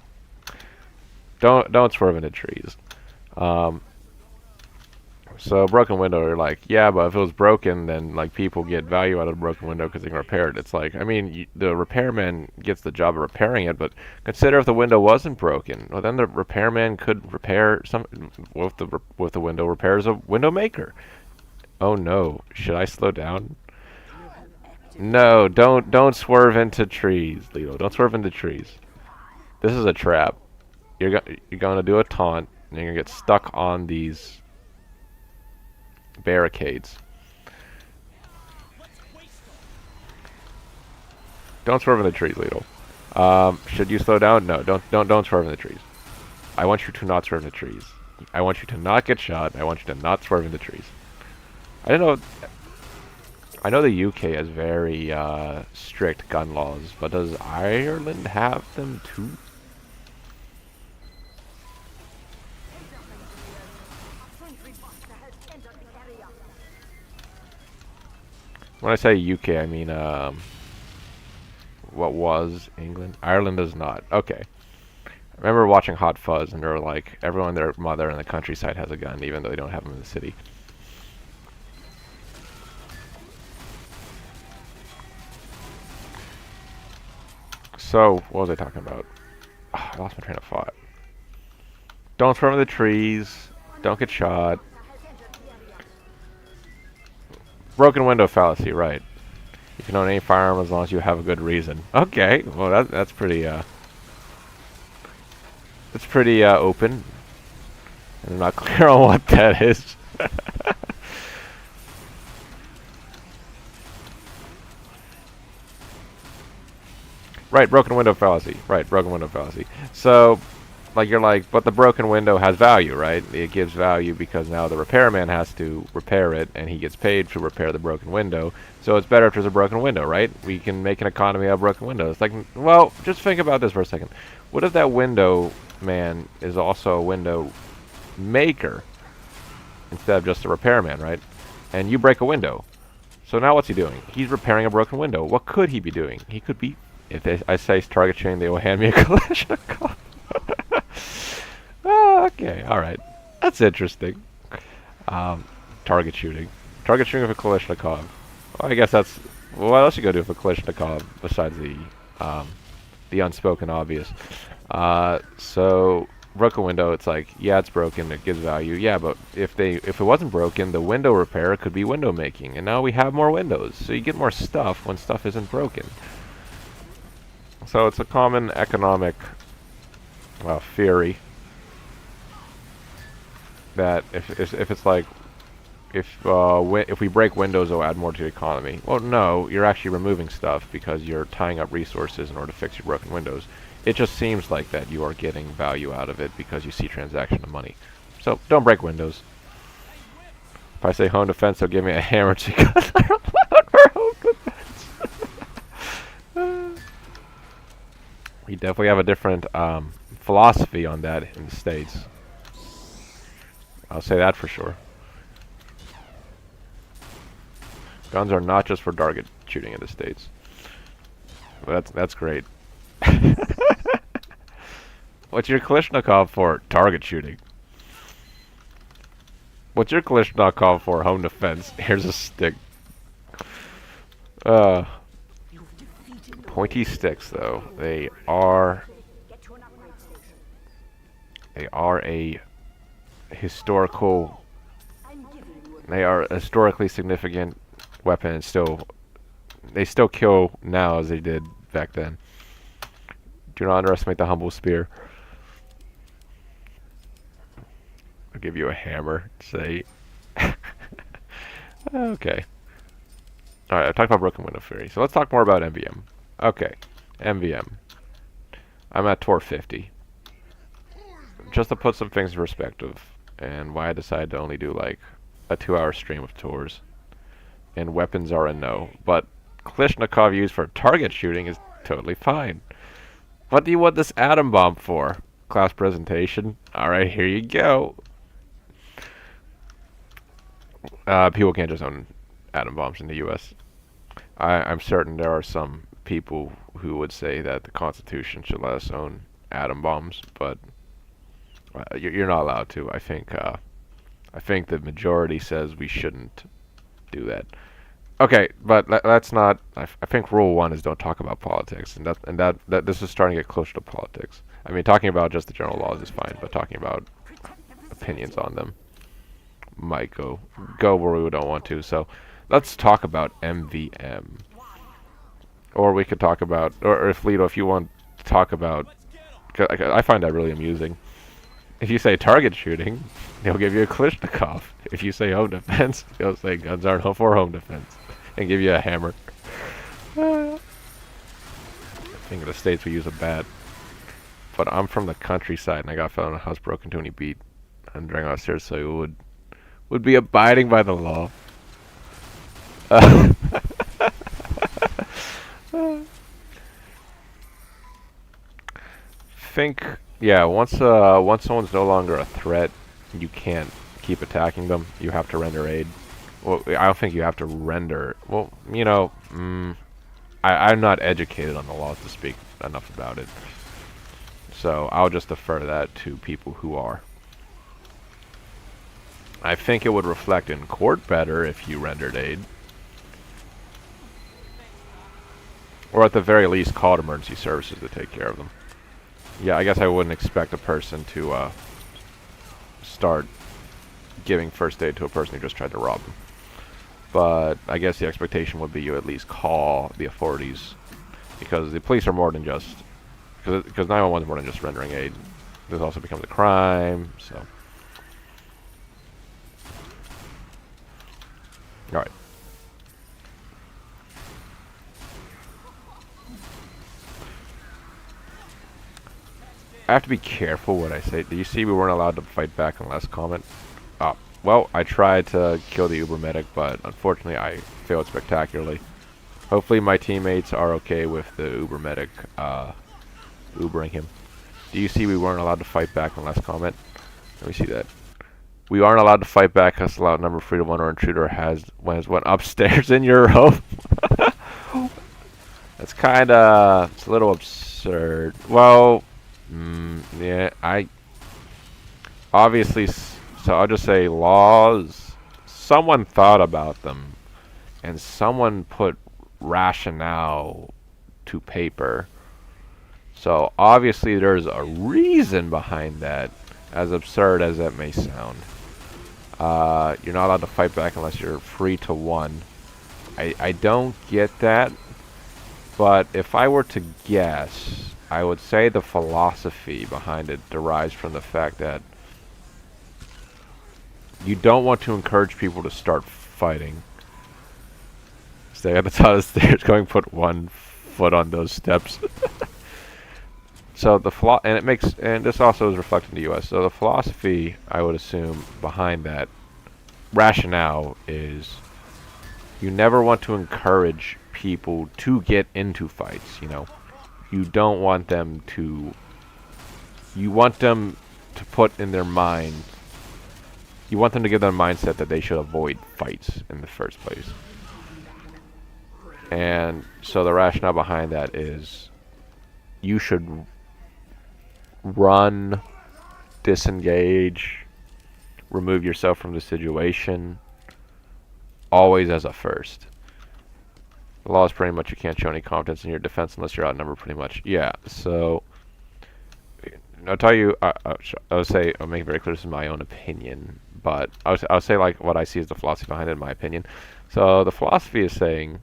Don't swerve into trees. So broken window, you're like, yeah, but if it was broken, then like people get value out of the broken window because they can repair it. It's like, I mean, the repairman gets the job of repairing it, but consider if the window wasn't broken. Well, then the repairman could repair with the window repairs a window maker. Oh no, should I slow down? No, don't swerve into trees, Leo. Don't swerve into trees. This is a trap. You're going to do a taunt, and you're going to get stuck on these barricades. Don't swerve in the trees, Lidl. Should you slow down? No, don't swerve in the trees. I want you to not swerve in the trees. I want you to not get shot. I want you to not swerve in the trees. I don't know. I know the UK has very strict gun laws, but does Ireland have them too? When I say UK, I mean what was England? Ireland does not. Okay. I remember watching Hot Fuzz, and they were like, everyone, their mother in the countryside has a gun, even though they don't have them in the city. So, what was I talking about? Oh, I lost my train of thought. Don't swerve in the trees. Don't get shot. Broken window fallacy, right. You can own any firearm as long as you have a good reason. Okay, well that's pretty open. I'm not clear on what that is. Right, broken window fallacy. Right, broken window fallacy. So, like, you're like, but the broken window has value, right? It gives value because now the repairman has to repair it, and he gets paid to repair the broken window. So it's better if there's a broken window, right? We can make an economy out of broken windows. Like, well, just think about this for a second. What if that window man is also a window maker instead of just a repairman, right? And you break a window. So now what's he doing? He's repairing a broken window. What could he be doing? He could be, I say target shooting, they will hand me a Kalashnikov. Oh, okay, alright. That's interesting. Target shooting. Target shooting with a Kalashnikov. Well, I guess that's... what else you go do with a Kalashnikov besides the unspoken obvious? So... broken window, it's like, yeah, it's broken, it gives value. Yeah, but if it wasn't broken, the window repair could be window making, and now we have more windows, so you get more stuff when stuff isn't broken. So it's a common economic theory that if it's like if we break windows, it'll add more to the economy. Well, no, you're actually removing stuff because you're tying up resources in order to fix your broken windows. It just seems like that you are getting value out of it because you see transaction of money. So don't break windows. If I say home defense, they'll give me a hammer because they're allowed for home defense. We definitely have a different philosophy on that in the States. I'll say that for sure. Guns are not just for target shooting in the States. That's great. What's your Kalashnikov for? Target shooting. What's your Kalashnikov for? Home defense. Here's a stick. Pointy sticks, though. They are a historical... they are a historically significant weapon, and they still kill now as they did back then. Do not underestimate the humble spear. I'll give you a hammer. Say. Okay. Alright, I've talked about broken window theory. So let's talk more about MVM. Okay. MVM. I'm at Tor 50. Just to put some things in perspective, and why I decided to only do like a 2-hour stream of tours. And weapons are a no. But Kalashnikov used for target shooting is totally fine. What do you want this atom bomb for? Class presentation. Alright, here you go. People can't just own atom bombs in the U.S. I'm certain there are some people who would say that the Constitution should let us own atom bombs, but you're not allowed to. I think the majority says we shouldn't do that. Okay, but that's not. I think rule 1 is don't talk about politics, and that this is starting to get closer to politics. I mean, talking about just the general laws is fine, but talking about opinions on them might go where we don't want to. So let's talk about MVM, or we could talk about, or if Lito, if you want to talk about, I find that really amusing. If you say target shooting, they'll give you a Kalashnikov. If you say home defense, they'll say guns aren't for home defense, and give you a hammer. I think in the States we use a bat. But I'm from the countryside, and I got found in a house broken to and he beat. I'm driving upstairs, so he would be abiding by the law. Yeah, once someone's no longer a threat, you can't keep attacking them. You have to render aid. Well, I don't think you have to render. Well, you know, I'm not educated on the laws to speak enough about it. So I'll just defer that to people who are. I think it would reflect in court better if you rendered aid. Or at the very least called emergency services to take care of them. Yeah, I guess I wouldn't expect a person to start giving first aid to a person who just tried to rob them. But I guess the expectation would be you at least call the authorities, because the police are more than just, because 911 is more than just rendering aid. This also becomes a crime, so. Alright. I have to be careful what I say. Do you see we weren't allowed to fight back on last comment? Well, I tried to kill the Uber medic, but unfortunately I failed spectacularly. Hopefully my teammates are okay with the Uber medic Ubering him. Do you see we weren't allowed to fight back on last comment? Let me see that. We aren't allowed to fight back because allowed number 3 to 1 or intruder has went upstairs in your home. That's kinda, it's a little absurd. Well, yeah, obviously, so I'll just say laws, someone thought about them, and someone put rationale to paper. So obviously there's a reason behind that, as absurd as that may sound. You're not allowed to fight back unless you're 3 to 1. I don't get that, but if I were to guess, I would say the philosophy behind it derives from the fact that you don't want to encourage people to start fighting. Stay at the top of the stairs, going put 1 foot on those steps. So the and this also is reflected in the U.S. So the philosophy, I would assume, behind that rationale is you never want to encourage people to get into fights. You know, you don't want them to. You want them to put in their mind. You want them to give them a mindset that they should avoid fights in the first place. And so the rationale behind that is you should run, disengage, remove yourself from the situation, always as a first. The law is pretty much you can't show any confidence in your defense unless you're outnumbered, pretty much. Yeah, so I'll tell you, I'll say, I'll make it very clear this is my own opinion, but I'll say like what I see as the philosophy behind it, in my opinion. So the philosophy is saying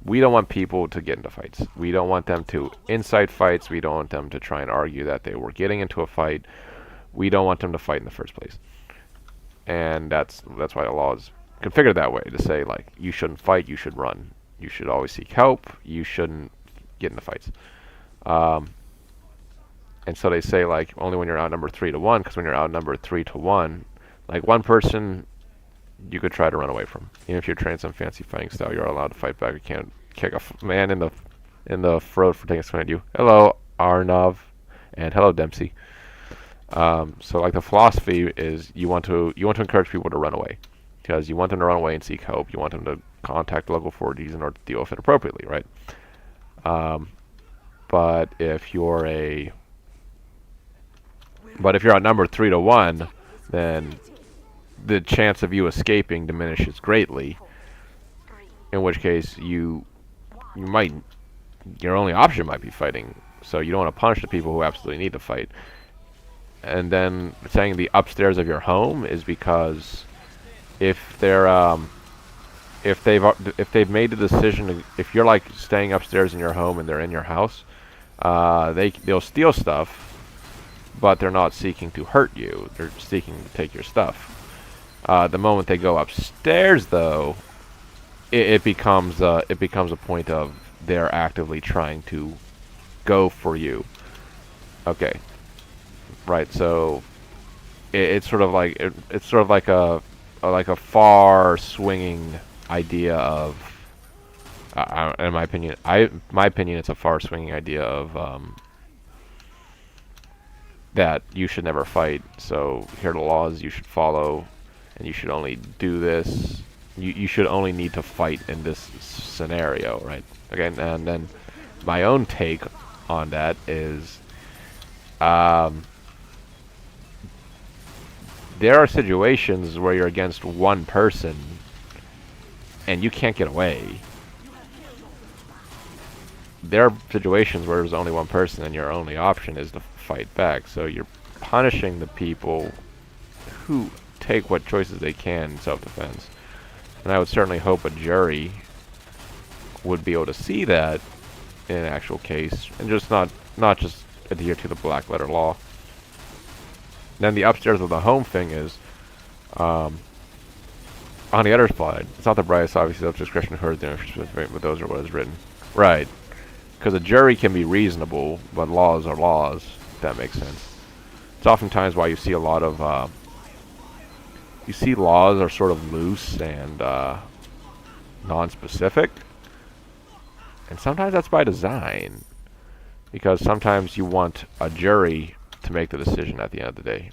we don't want people to get into fights. We don't want them to incite fights. We don't want them to try and argue that they were getting into a fight. We don't want them to fight in the first place. And that's why the law is configured that way, to say like you shouldn't fight, you should run. You should always seek help. You shouldn't get into fights. And so they say like only when you're outnumbered 3 to 1, because when you're outnumbered 3 to 1, like one person you could try to run away from. Even if you're trained some fancy fighting style, you're allowed to fight back. You can't kick a man in the throat for taking a swing at you. Hello, Arnav, and hello, Dempsey. So like the philosophy is you want to encourage people to run away, because you want them to run away and seek help. You want them to contact local authorities in order to deal with it appropriately, right? But if you're outnumbered 3 to 1, then the chance of you escaping diminishes greatly. In which case your only option might be fighting. So you don't want to punish the people who absolutely need to fight. And then saying the upstairs of your home is because if they've made the decision if you're like staying upstairs in your home and they're in your house, they'll steal stuff, but they're not seeking to hurt you. They're seeking to take your stuff. The moment they go upstairs, though, it becomes a point of they're actively trying to go for you. Okay, right. So it's sort of like a far swinging idea of, in my opinion, it's a far swinging idea of that you should never fight. So here are the laws you should follow. And you should only do this. You should only need to fight in this scenario, right? Okay, and then my own take on that is, there are situations where you're against one person and you can't get away. There are situations where there's only one person and your only option is to fight back. So you're punishing the people who take what choices they can in self-defense. And I would certainly hope a jury would be able to see that in an actual case and just not just adhere to the black letter law. Then the upstairs of the home thing is, on the other side, it's not the brightest, obviously, of discretion who heard the but those are what is written. Right. Because a jury can be reasonable, but laws are laws, if that makes sense. It's oftentimes why you see a lot of you see laws are sort of loose and non-specific, and sometimes that's by design, because sometimes you want a jury to make the decision at the end of the day,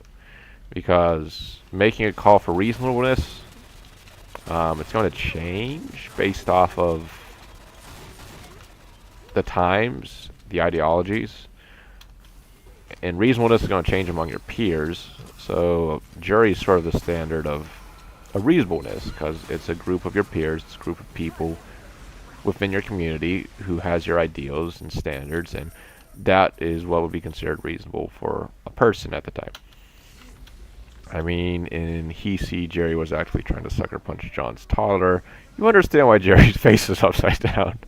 because making a call for reasonableness, it's going to change based off of the times, the ideologies, and reasonableness is going to change among your peers. So jury is sort of the standard of reasonableness, because it's a group of your peers, it's a group of people within your community who has your ideals and standards, and that is what would be considered reasonable for a person at the time. I mean, in He See, Jerry was actually trying to sucker punch John's toddler. You understand why Jerry's face is upside down.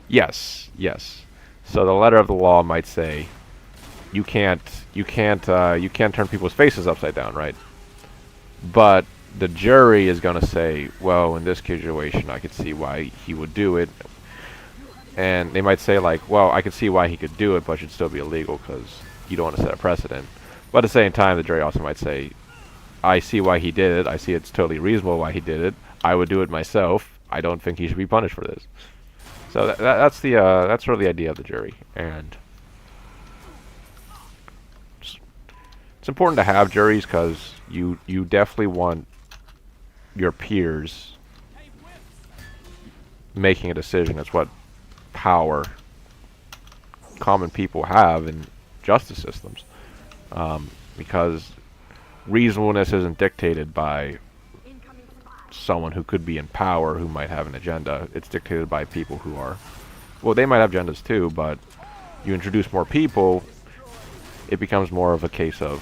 Yes, yes. So the letter of the law might say, you can't turn people's faces upside down, right? But the jury is going to say, well, in this situation, I could see why he would do it. And they might say, like, well, I could see why he could do it, but it should still be illegal because you don't want to set a precedent. But at the same time, the jury also might say, I see why he did it. I see it's totally reasonable why he did it. I would do it myself. I don't think he should be punished for this. So that's sort of the idea of the jury. And it's important to have juries because you definitely want your peers making a decision. That's what power common people have in justice systems, because reasonableness isn't dictated by someone who could be in power who might have an agenda. It's dictated by people who are, well, they might have agendas too, but you introduce more people, it becomes more of a case of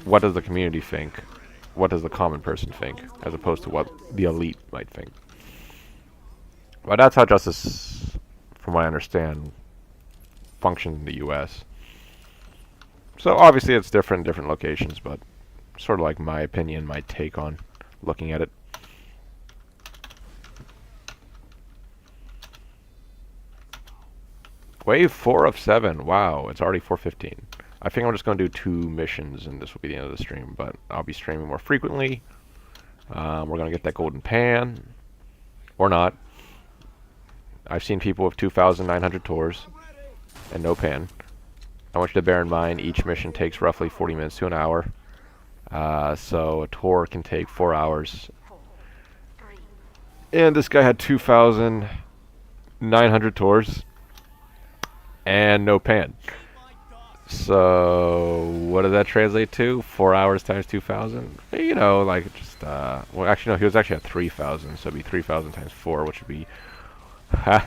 what does the community think, what does the common person think, as opposed to what the elite might think. But that's how justice, from what I understand, functions in the U.S. So obviously it's different in different locations, but sort of like my opinion, my take on looking at it. Wave 4 of 7. Wow, it's already 4:15. I think I'm just going to do 2 missions, and this will be the end of the stream, but I'll be streaming more frequently. We're going to get that golden pan. Or not. I've seen people with 2,900 tours and no pan. I want you to bear in mind each mission takes roughly 40 minutes to an hour. So a tour can take 4 hours. And this guy had 2,900 tours and no pan. So what does that translate to? 4 hours times 2,000? You know, like just, well, actually, no, he was actually at 3,000. So it'd be 3,000 times 4, which would be, I'm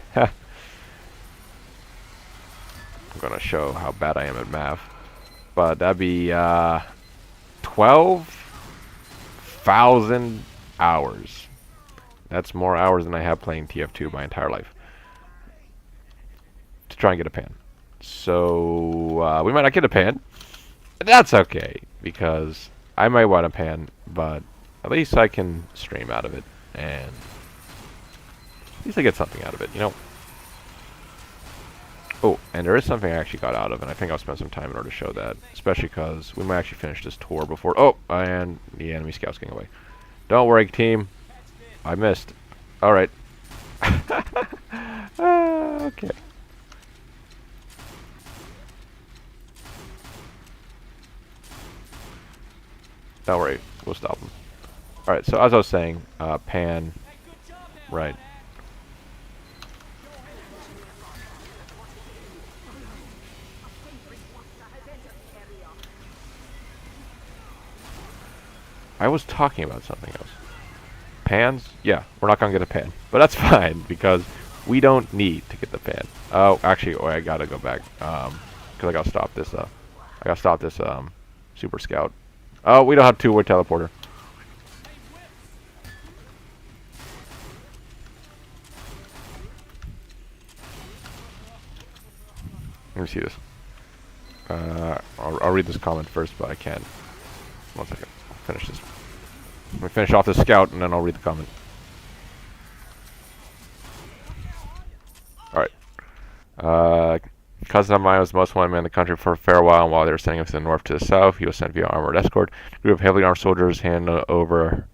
going to show how bad I am at math. But that'd be 12,000 hours. That's more hours than I have playing TF2 my entire life. To try and get a pan. So we might not get a pan. That's okay, because I might want a pan, but at least I can stream out of it, and at least I get something out of it, you know. Oh, and there is something I actually got out of, and I think I'll spend some time in order to show that, especially because we might actually finish this tour before. Oh, and the enemy scout's getting away. Don't worry, team. I missed. All right. Okay. Don't worry, we'll stop him. Alright, so as I was saying, pan, right. I was talking about something else. Pans? Yeah, we're not going to get a pan. But that's fine, because we don't need to get the pan. Oh, actually, I gotta go back, because I gotta stop this, Super Scout. Oh, we don't have two-way teleporter. Let me see this. I'll read this comment first, but I can't. 1 second. I'll finish this. Let me finish off this scout, and then I'll read the comment. Alright. cousin of mine was the most wanted man in the country for a fair while, and while they were sending him from the north to the south, he was sent via armored escort. A group of heavily armed soldiers handed over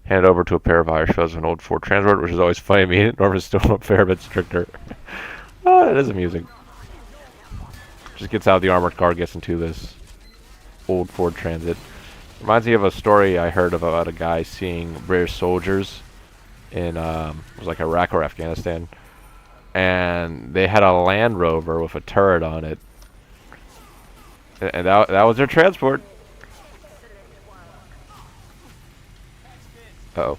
to a pair of Irish fellows of an old Ford Transport, which is always funny to me. North is still a fair bit stricter. Oh, it is amusing. Just gets out of the armored car, gets into this old Ford Transit. Reminds me of a story I heard about a guy seeing British soldiers in it was like Iraq or Afghanistan, and they had a Land Rover with a turret on it, and that was their transport. Uh-oh.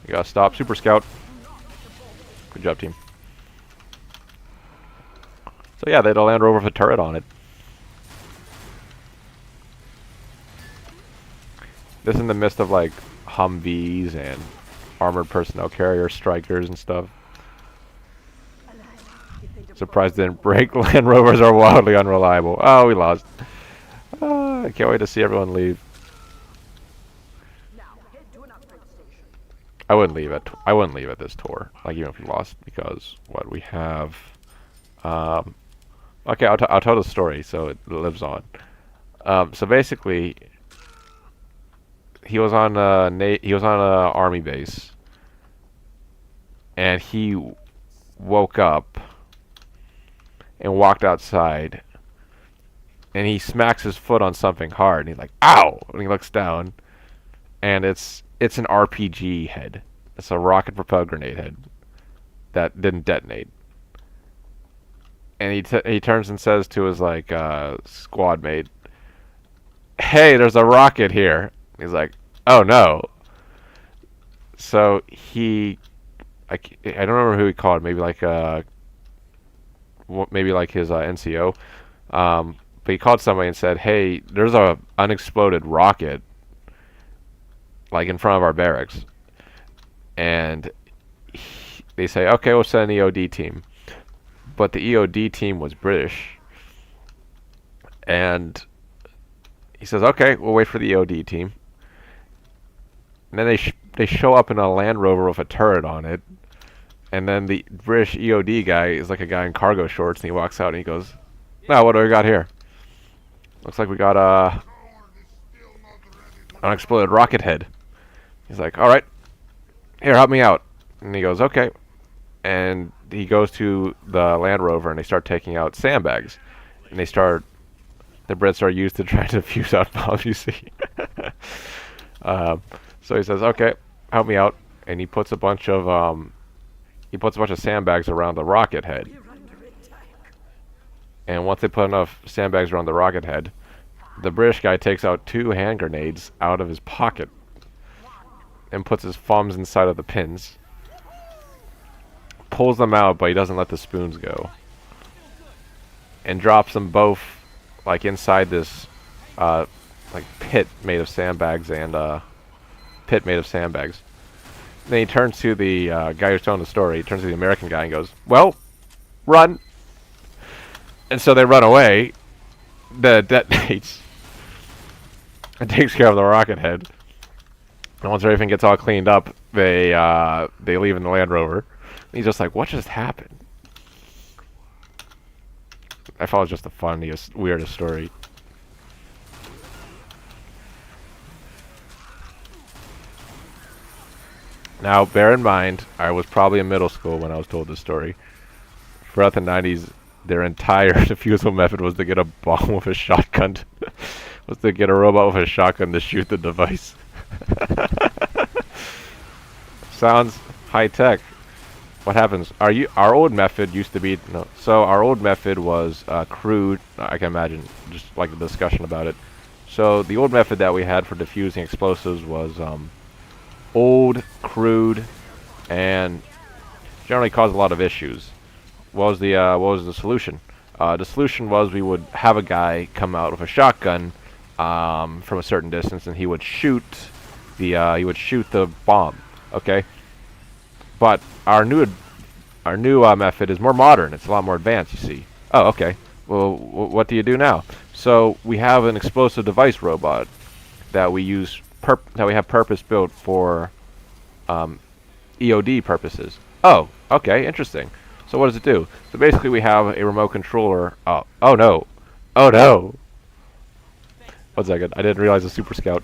You gotta stop, Super Scout. Good job, team. So yeah, they had a Land Rover with a turret on it. This in the midst of like Humvees and armored personnel carrier strikers and stuff. Surprised they didn't break. Land Rovers are wildly unreliable. Oh, we lost. I can't wait to see everyone leave. I wouldn't leave at this tour, like even if we lost, because what we have. Okay, I'll tell the story so it lives on. So basically, he was on a army base, and he woke up and walked outside, and he smacks his foot on something hard, and he's like, "Ow!" And he looks down, and it's an RPG head. It's a rocket-propelled grenade head that didn't detonate. And he turns and says to his like squad mate, "Hey, there's a rocket here." He's like, "Oh no!" So I don't remember who he called. Maybe like his NCO. But he called somebody and said, "Hey, there's a unexploded rocket like in front of our barracks." And they say, "Okay, we'll send an EOD team." But the EOD team was British. And he says, "Okay, we'll wait for the EOD team." And then they show up in a Land Rover with a turret on it. And then the British EOD guy is like a guy in cargo shorts, and he walks out and he goes, "Now, what do we got here? Looks like we got a unexploded rocket head." He's like, "All right, here, help me out." And he goes, "Okay." And he goes to the Land Rover, and they start taking out sandbags. And the Brits are used to trying to defuse out bombs, you see. So he says, "Okay, help me out." And he puts a bunch of sandbags around the rocket head. And once they put enough sandbags around the rocket head, the British guy takes out 2 hand grenades out of his pocket and puts his thumbs inside of the pins. Pulls them out, but he doesn't let the spoons go. And drops them both like inside this like pit made of sandbags and Then he turns to the guy who's telling the story. He turns to the American guy and goes, "Well, run." And so they run away. The detonates. It takes care of the rocket head. And once everything gets all cleaned up, they leave in the Land Rover. And he's just like, "What just happened?" I thought it was just the funniest, weirdest story. Now, bear in mind, I was probably in middle school when I was told this story. Throughout the 90s, their entire defusal method was to get a bomb with a shotgun. Was to get a robot with a shotgun to shoot the device. Sounds high tech. What happens? Our old method used to be So our old method was crude. I can imagine just like a discussion about it. So the old method that we had for diffusing explosives was old, crude, and generally caused a lot of issues. What was the solution? The solution was we would have a guy come out with a shotgun from a certain distance, and he would shoot the bomb. Okay, but our new method is more modern. It's a lot more advanced. You see. Oh, okay. Well, what do you do now? So we have an explosive device robot, that we use that we have purpose built for EOD purposes. Oh, okay, interesting. So what does it do? So basically we have a remote controller. Oh no. Oh no. 1 second. I didn't realize the Super Scout.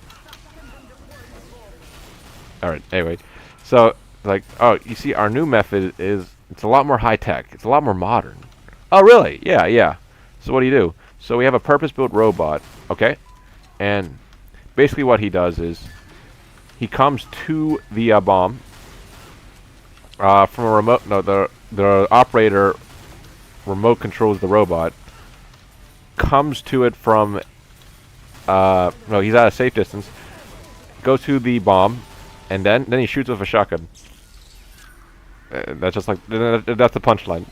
Alright, anyway. So, like, oh, you see, our new method is, it's a lot more high-tech. It's a lot more modern. Oh, really? Yeah, yeah. So what do? So we have a purpose-built robot, okay? And basically what he does is, he comes to the bomb from a remote, no, the operator remote controls the robot, comes to it from, no, he's at a safe distance, goes to the bomb, and then he shoots with a shotgun. That's just like, that's the punchline.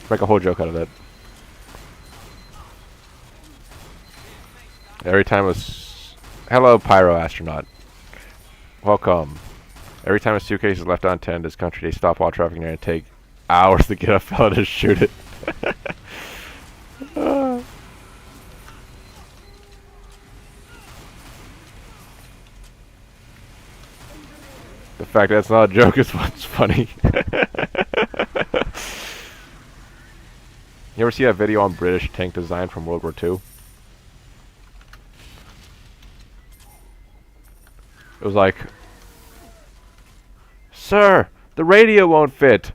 Make a whole joke out of that. Every time hello, Pyro Astronaut. Welcome. Every time a suitcase is left unattended in this country, they stop all traffic and they take hours to get a fella to shoot it. The fact that it's not a joke is what's funny. You ever see that video on British tank design from World War II? It was like, "Sir, the radio won't fit."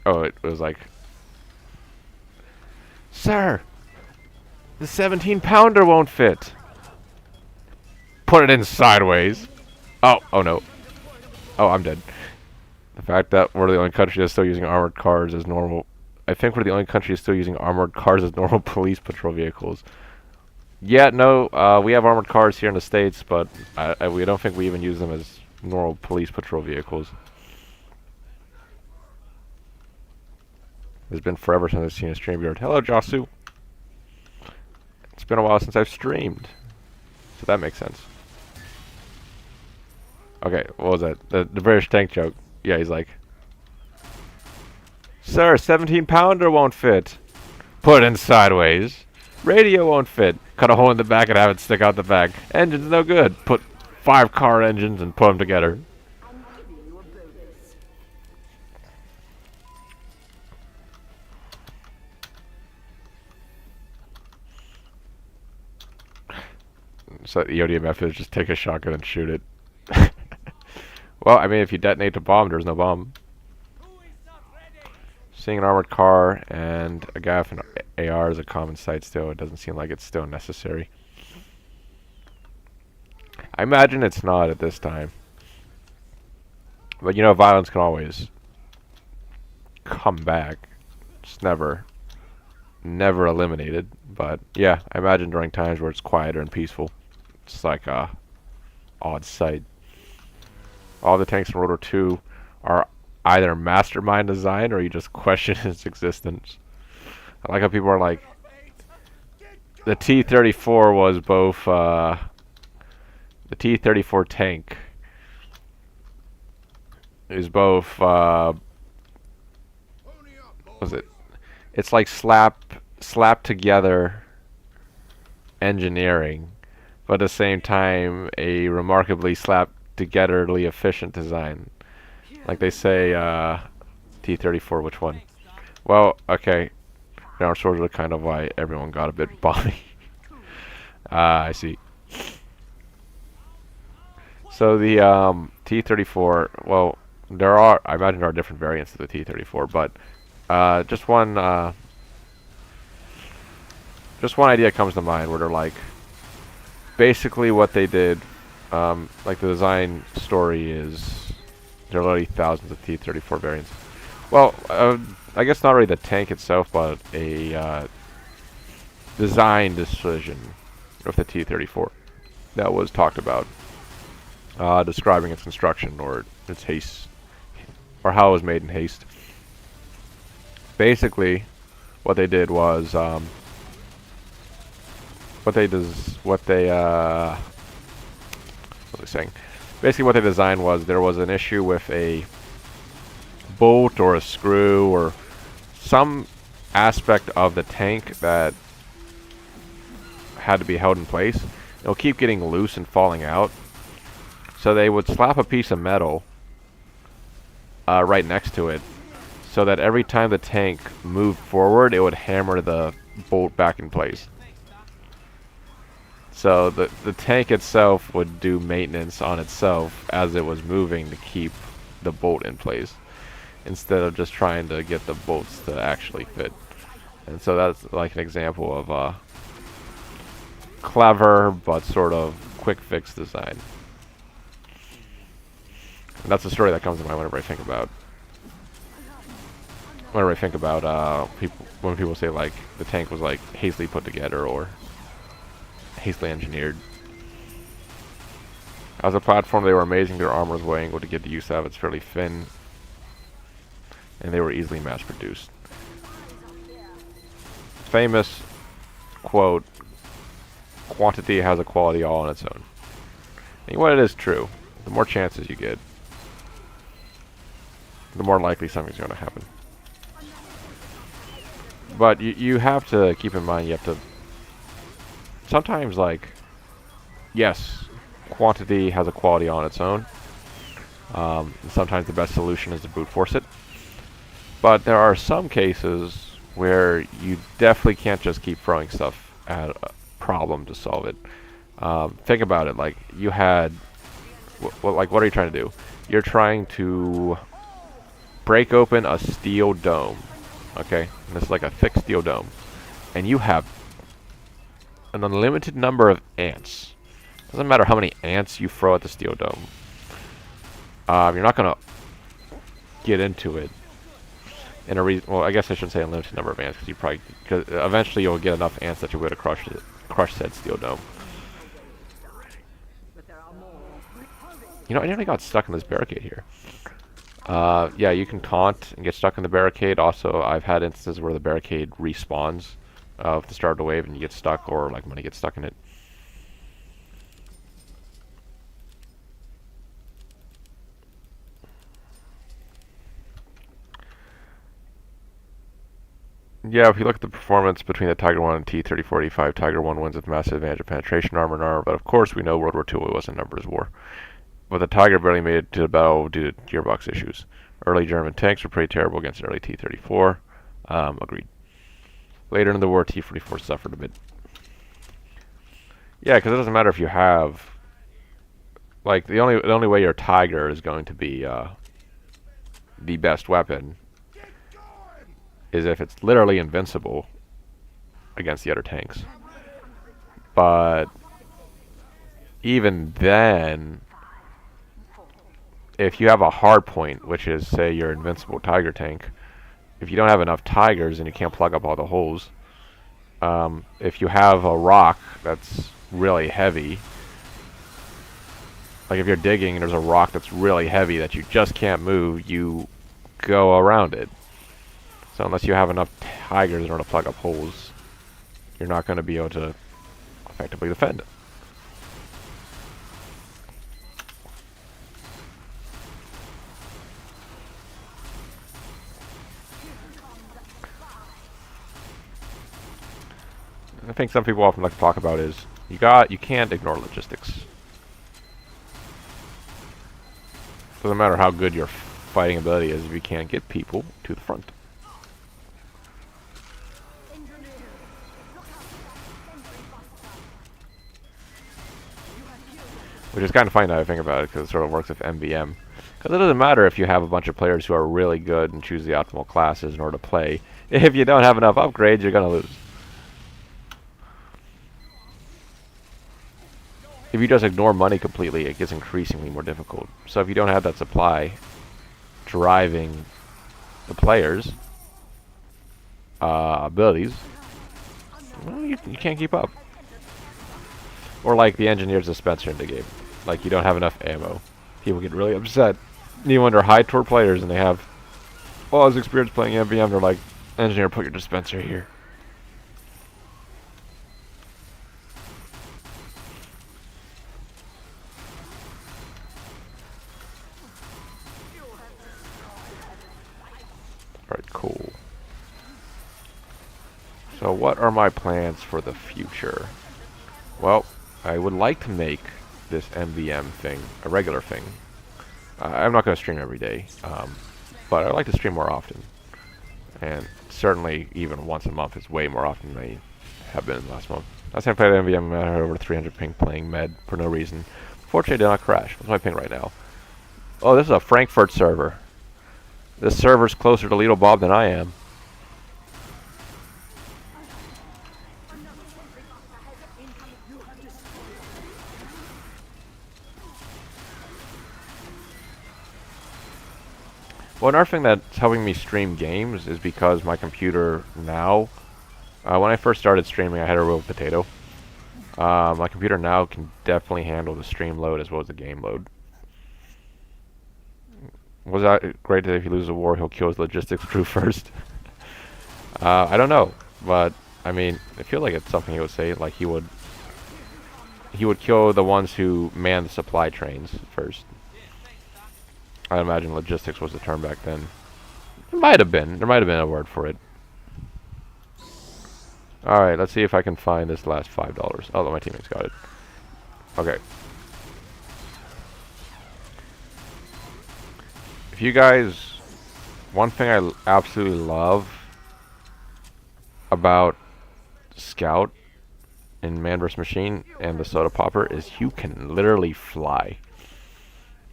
Oh, it was like, "Sir, the 17-pounder won't fit." Put it in sideways. Oh no. Oh, I'm dead. The fact that we're the only country that's still using armored cars as normal. I think we're the only country that's still using armored cars as normal police patrol vehicles. Yeah, no, we have armored cars here in the States, but we don't think we even use them as normal police patrol vehicles. It's been forever since I've seen a StreamYard. Hello, Josu. It's been a while since I've streamed. So that makes sense. Okay, what was that? The British tank joke. Yeah, he's like, "Sir, 17-pounder won't fit." Put it in sideways. Radio won't fit. Cut a hole in the back and have it stick out the back. Engine's no good. Put 5 car engines and put them together. So the EOD method is just take a shotgun and shoot it. Well, I mean, if you detonate the bomb, there's no bomb. Seeing an armored car and a guy with an AR is a common sight still. It doesn't seem like it's still necessary. I imagine it's not at this time. But you know, violence can always come back. It's never eliminated. But yeah, I imagine during times where it's quieter and peaceful, it's like a odd sight. All the tanks in World War II are either mastermind design or you just question its existence. I like how people are like, the T-34 was both, the T-34 tank is both, what was it? It's like slapped together engineering, but at the same time a remarkably slapped togetherly efficient design. Like they say, T-34, which one? Well, okay. Our swords are kind of why everyone got a bit balmy. I see. So the T-34, well, I imagine there are different variants of the T-34, but just one idea comes to mind where they're like, basically what they did, like the design story is, there are literally thousands of T-34 variants. Well, I guess not really the tank itself, but a design decision of the T-34 that was talked about, describing its construction or its haste, or how it was made in haste. Basically, what they did was, what was I saying? Basically, what they designed was there was an issue with a bolt or a screw or some aspect of the tank that had to be held in place. It'll keep getting loose and falling out. So they would slap a piece of metal right next to it, so that every time the tank moved forward, it would hammer the bolt back in place. So the tank itself would do maintenance on itself as it was moving to keep the bolt in place, instead of just trying to get the bolts to actually fit. And so that's like an example of a clever but sort of quick fix design. And that's the story that comes to mind whenever I think about people, when people say like the tank was like hastily put together or hastily engineered. As a platform, they were amazing. Their armor was way angled to get the use out of. It's fairly thin, and they were easily mass produced. Famous quote: "Quantity has a quality all on its own." And what it is true, the more chances you get, the more likely something's going to happen. But you have to keep in mind, you have to sometimes, like, yes, quantity has a quality on its own. Sometimes the best solution is to brute force it. But there are some cases where you definitely can't just keep throwing stuff at a problem to solve it. Think about it. Like, you had, like, what are you trying to do? You're trying to break open a steel dome. Okay, and this is like a thick steel dome, and you have an unlimited number of ants. Doesn't matter how many ants you throw at the steel dome. You're not gonna get into it in a well, I guess I shouldn't say unlimited number of ants, because eventually you'll get enough ants that you'll be able to crush said steel dome. You know, I nearly got stuck in this barricade here. Yeah, you can taunt and get stuck in the barricade. Also, I've had instances where the barricade respawns at the start of the wave and you get stuck, or like money gets stuck in it. Yeah, if you look at the performance between the Tiger 1 and T-3045, Tiger 1 wins with massive advantage of penetration, armor, and armor, but of course we know World War II was a numbers war. But the Tiger barely made it to the battle due to gearbox issues. Early German tanks were pretty terrible against early T-34. Agreed. Later in the war, T-44 suffered a bit. Yeah, because it doesn't matter if you have, like, the only way your Tiger is going to be the best weapon is if it's literally invincible against the other tanks. But even then, if you have a hard point, which is, say, your invincible Tiger tank, if you don't have enough Tigers and you can't plug up all the holes, if you have a rock that's really heavy, like if you're digging and there's a rock that's really heavy that you just can't move, you go around it. So unless you have enough Tigers in order to plug up holes, you're not going to be able to effectively defend it. I think some people often like to talk about is you can't ignore logistics. Doesn't matter how good your fighting ability is if you can't get people to the front. Which is kind of funny now I think about it, because it sort of works with MVM. Because it doesn't matter if you have a bunch of players who are really good and choose the optimal classes in order to play. If you don't have enough upgrades, you're going to lose. If you just ignore money completely, it gets increasingly more difficult. So if you don't have that supply driving the players' abilities, well, you can't keep up. Or like the engineer's dispenser in the game. Like, you don't have enough ammo. People get really upset. You wonder high tour players and they have all this experience playing MVM, they're like, engineer, put your dispenser here. Alright, cool. So what are my plans for the future? Well, I would like to make this MVM thing a regular thing. I'm not going to stream every day, but I would like to stream more often. And certainly, even once a month is way more often than I have been in the last month. Last time I played MVM, I had over 300 ping playing med for no reason. Fortunately, it did not crash. What's my ping right now? Oh, this is a Frankfurt server. This server's closer to Little Bob than I am. Well, another thing that's helping me stream games is because my computer now, when I first started streaming, I had a real potato. My computer now can definitely handle the stream load as well as the game load. Was that great that if he loses a war, he'll kill his logistics crew first? I don't know, but I mean, I feel like it's something he would say. Like he would kill the ones who man the supply trains first. I imagine logistics was the term back then. It might have been. There might have been a word for it. Alright, let's see if I can find this last $5. Oh, my teammates got it. Okay. If you guys... One thing I absolutely love about Scout in Man vs. Machine and the Soda Popper is you can literally fly.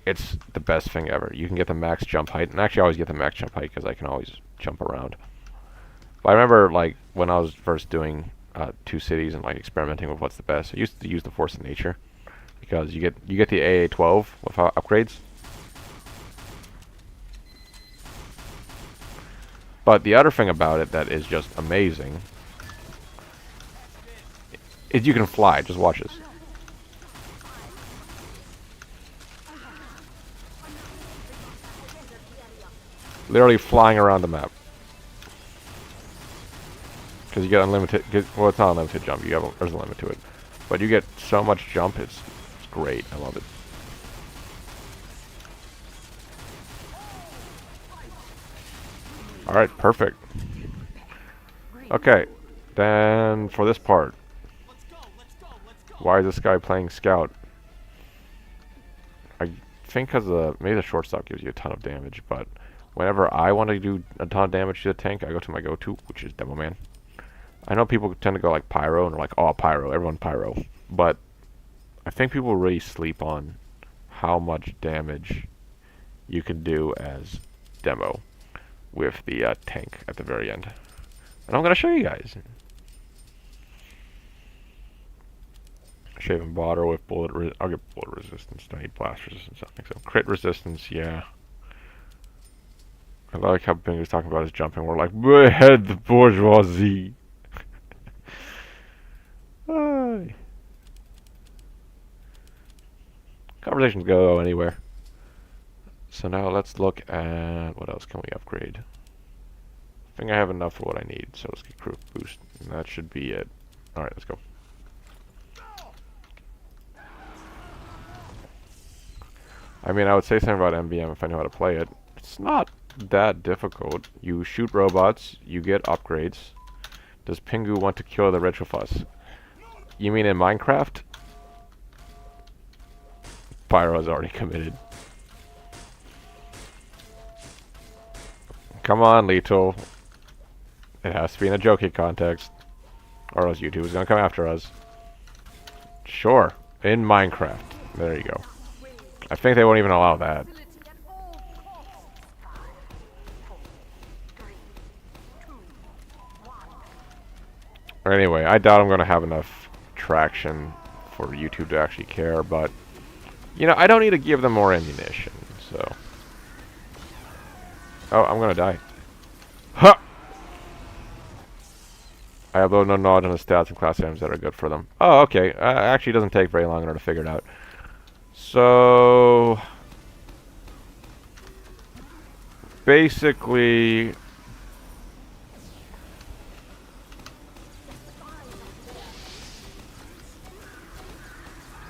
It's the best thing ever. You can get the max jump height. And actually I always get the max jump height because I can always jump around. But I remember, like, when I was first doing 2 cities and, like, experimenting with what's the best, I used to use the Force of Nature. Because you get the AA-12 with upgrades. But the other thing about it that is just amazing is you can fly. Just watch this. Literally flying around the map. Because you get unlimited... well, it's not unlimited jump. There's a limit to it. But you get so much jump, it's great. I love it. Alright, perfect. Okay, then for this part. Why is this guy playing Scout? I think because maybe the shortstop gives you a ton of damage, but whenever I want to do a ton of damage to the tank, I go to my go-to, which is Demo Man. I know people tend to go like Pyro, and they're like, oh, Pyro, everyone Pyro. But I think people really sleep on how much damage you can do as Demo with the tank at the very end. And I'm going to show you guys. Shaven Blotter with I'll get bullet resistance. Don't need blast resistance. I think so. Crit resistance, yeah. I like how Bing was talking about his jumping. We're like, behead the bourgeoisie. Conversations go anywhere. So now let's look at what else can we upgrade. I think I have enough for what I need, so let's get crew boost. And that should be it. Alright, let's go. I mean, I would say something about MVM if I know how to play it. It's not that difficult. You shoot robots, you get upgrades. Does Pingu want to kill the Retrofus? You mean in Minecraft? Pyro's already committed. Come on, Lethal. It has to be in a joking context. Or else YouTube is going to come after us. Sure. In Minecraft. There you go. I think they won't even allow that. Anyway, I doubt I'm going to have enough traction for YouTube to actually care, but you know, I don't need to give them more ammunition, so. Oh, I'm going to die. Ha! I have no knowledge on the stats and class items that are good for them. Oh, okay. Actually, it doesn't take very long in order to figure it out. So basically,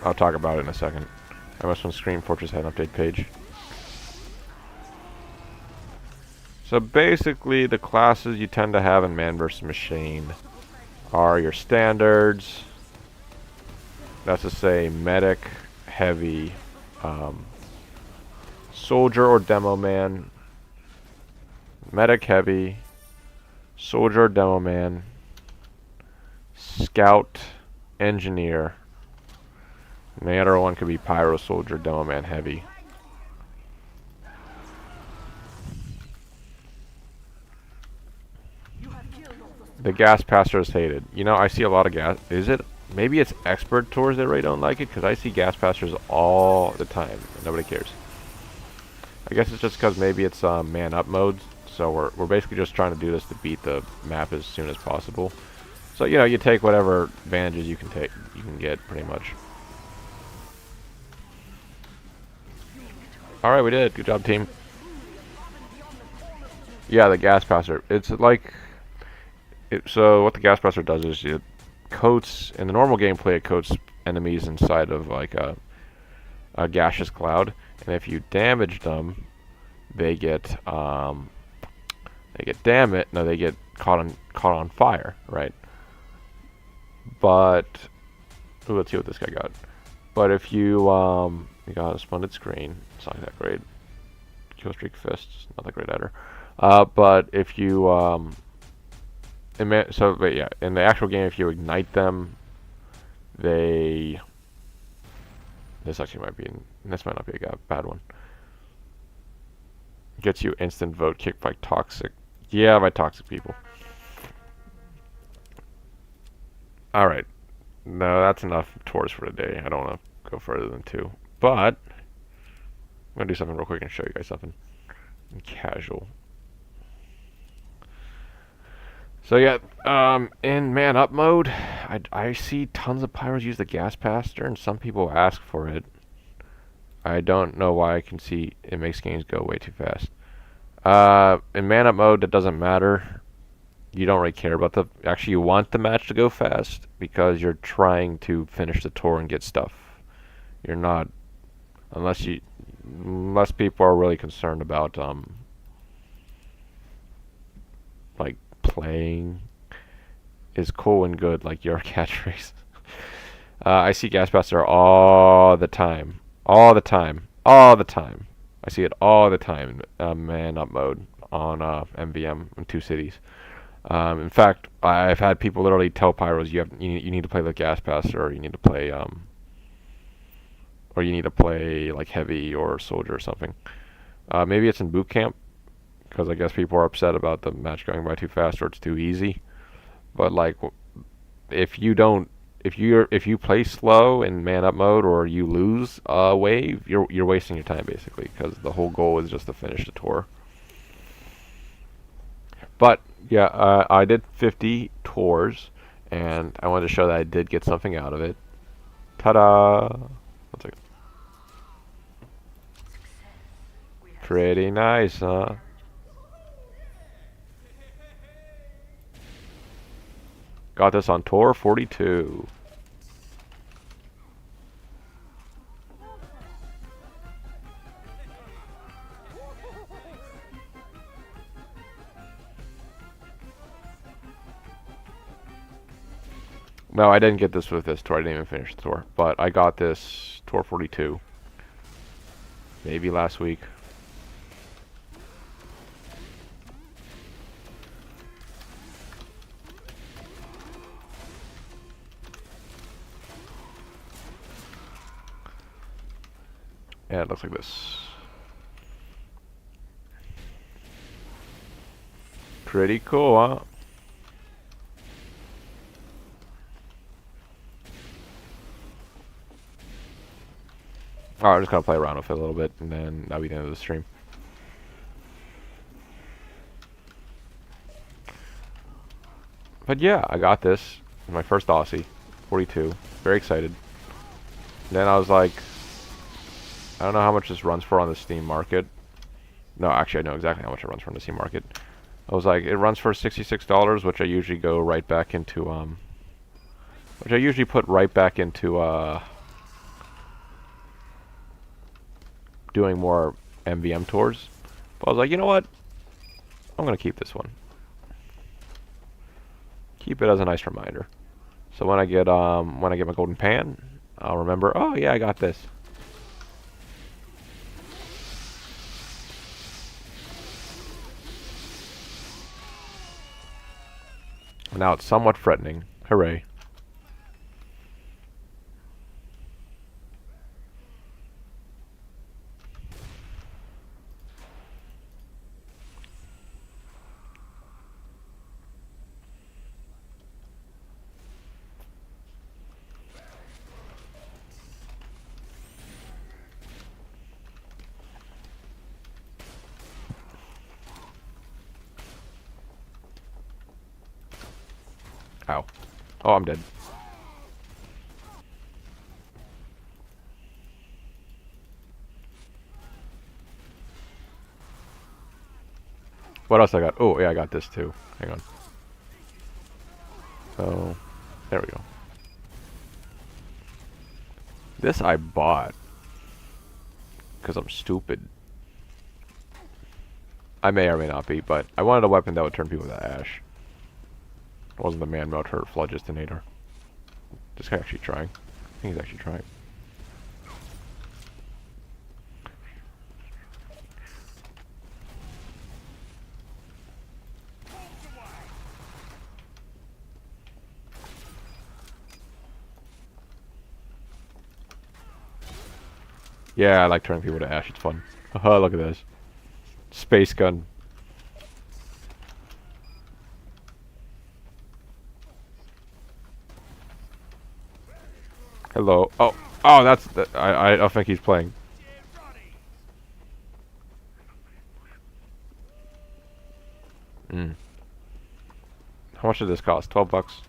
I'll talk about it in a second. I must on Screen Fortress had an update page. So basically, the classes you tend to have in Man vs. Machine are your standards, That's to say medic, heavy, soldier or demo man, medic heavy, soldier or demo man, scout, engineer. And the other one could be pyro, soldier, demo man, heavy. The gas passer is hated. You know, I see a lot of gas. Is it? Maybe it's expert tours that really don't like it, because I see gas passers all the time. And nobody cares. I guess it's just because maybe it's man up mode. So we're basically just trying to do this to beat the map as soon as possible. So you know, you take whatever advantages you can get pretty much. All right, we did. Good job, team. Yeah, the gas passer. It's like. So what the gas passer does is it coats, in the normal gameplay, it coats enemies inside of like a gaseous cloud, and if you damage them, they get caught on fire, right? But ooh, let's see what this guy got. But if you got a splendid screen, it's not that great. Kill streak fists, not that great either. But if you but yeah, in the actual game, if you ignite them, this might not be a bad one. Gets you instant vote kicked by toxic. Yeah, by toxic people. Alright. No, that's enough tours for today. I don't want to go further than 2. But I'm going to do something real quick and show you guys something. Casual. So yeah, in man up mode, I see tons of pyros use the gas passer, and some people ask for it. I don't know why. I can see it makes games go way too fast. In man up mode, that doesn't matter. You don't really care about actually, you want the match to go fast because you're trying to finish the tour and get stuff. You're not, unless people are really concerned about like playing is cool and good, like your catchphrase. I see gas passer all the time. I see it all the time in man up mode on MVM in 2 cities. In fact, I've had people literally tell pyros you need to play the gas passer, or you need to play like heavy or soldier or something. Maybe it's in boot camp, because I guess people are upset about the match going by too fast or it's too easy. But like, if you play slow in man up mode, or you lose a wave, you're wasting your time basically, because the whole goal is just to finish the tour. But yeah, I did 50 tours, and I wanted to show that I did get something out of it. Ta-da! 1 second. Pretty nice, huh? Got this on tour 42. No, I didn't get this with this tour. I didn't even finish the tour. But I got this tour 42. Maybe last week. Yeah, it looks like this. Pretty cool, huh? Alright, I'm just gonna play around with it a little bit, and then that'll be the end of the stream. But yeah, I got this. My first Aussie, 42. Very excited. And then I was like, I don't know how much this runs for on the Steam market. No, actually, I know exactly how much it runs for on the Steam market. I was like, it runs for $66, which I usually go right back into, which I usually put right back into, doing more MVM tours. But I was like, you know what? I'm gonna keep this one. Keep it as a nice reminder. So when I get my golden pan, I'll remember. Oh yeah, I got this. Now it's somewhat threatening. Hooray. Ow. Oh, I'm dead. What else I got? Oh, yeah, I got this too. Hang on. So, there we go. This I bought. Because I'm stupid. I may or may not be, but I wanted a weapon that would turn people to ash. It wasn't the man melt hurt phlogistonator. This guy actually trying. I think he's actually trying. Yeah, I like turning people to ash. It's fun. Haha, look at this. Space gun. Hello. Oh, oh, that's. I don't think he's playing. How much did this cost? 12 bucks.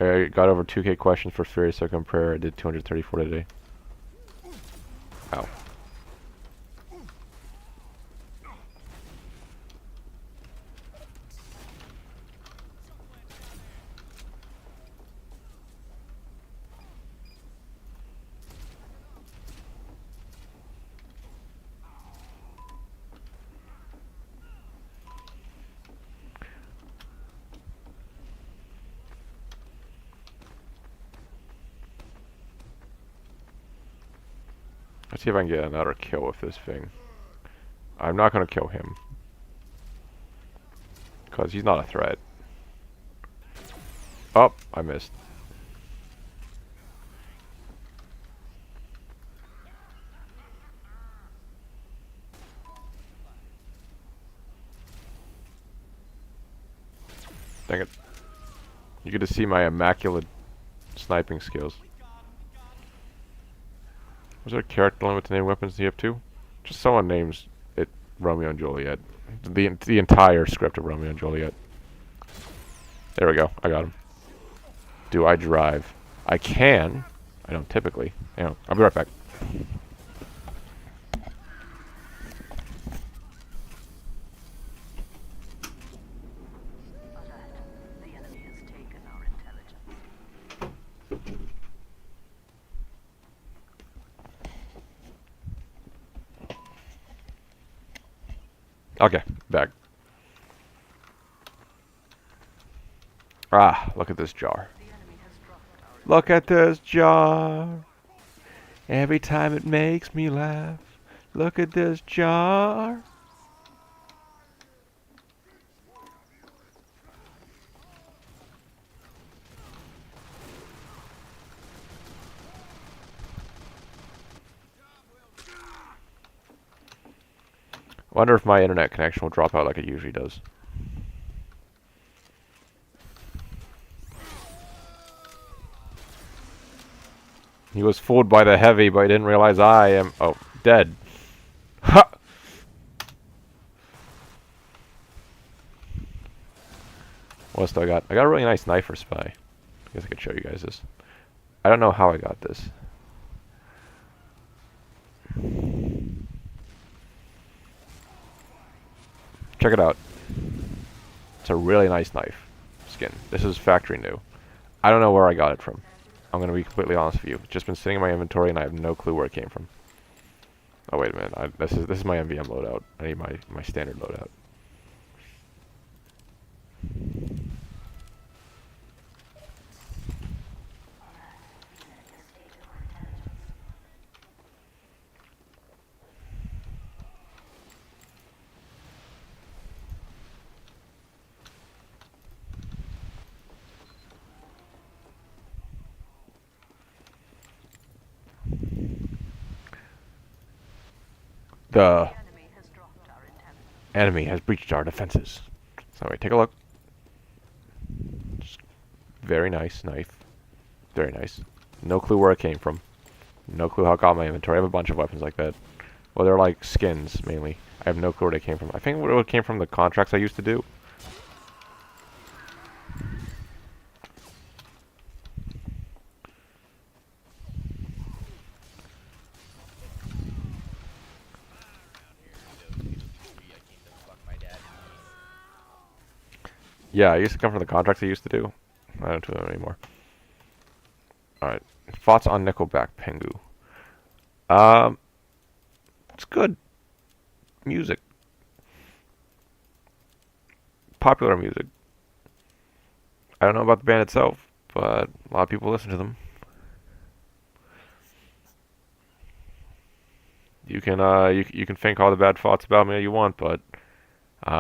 I got over 2K questions for Furious Second Prayer. I did 234 today. Ow. Let's see if I can get another kill with this thing. I'm not going to kill him. Because he's not a threat. Oh, I missed. Dang it. You get to see my immaculate sniping skills. Was there a character limit to name weapons in TF2? Just someone names it Romeo and Juliet. The entire script of Romeo and Juliet. There we go. I got him. Do I drive? I can. I don't typically. Hang on. I'll be right back. Okay, back. Ah, look at this jar. Look at this jar. Every time it makes me laugh. Look at this jar. I wonder if my internet connection will drop out like it usually does. He was fooled by the heavy, but he didn't realize I am... Oh, dead. Ha! What else do I got? I got a really nice knife for spy. I guess I could show you guys this. I don't know how I got this. Check it out. It's a really nice knife skin. This is factory new. I don't know where I got it from. I'm going to be completely honest with you. It's just been sitting in my inventory and I have no clue where it came from. Oh wait a minute. This is my MVM loadout. I need my standard loadout. The enemy has breached our defenses. So wait, take a look. Just very nice knife. Very nice. No clue where it came from. No clue how it got my inventory. I have a bunch of weapons like that. Well, they're like skins, mainly. I have no clue where they came from. I think it came from the contracts I used to do. Yeah, I used to come from the contracts I used to do. I don't do them anymore. Alright. Thoughts on Nickelback, Pengu. It's good. Music. Popular music. I don't know about the band itself, but a lot of people listen to them. You can you can think all the bad thoughts about me you want, but they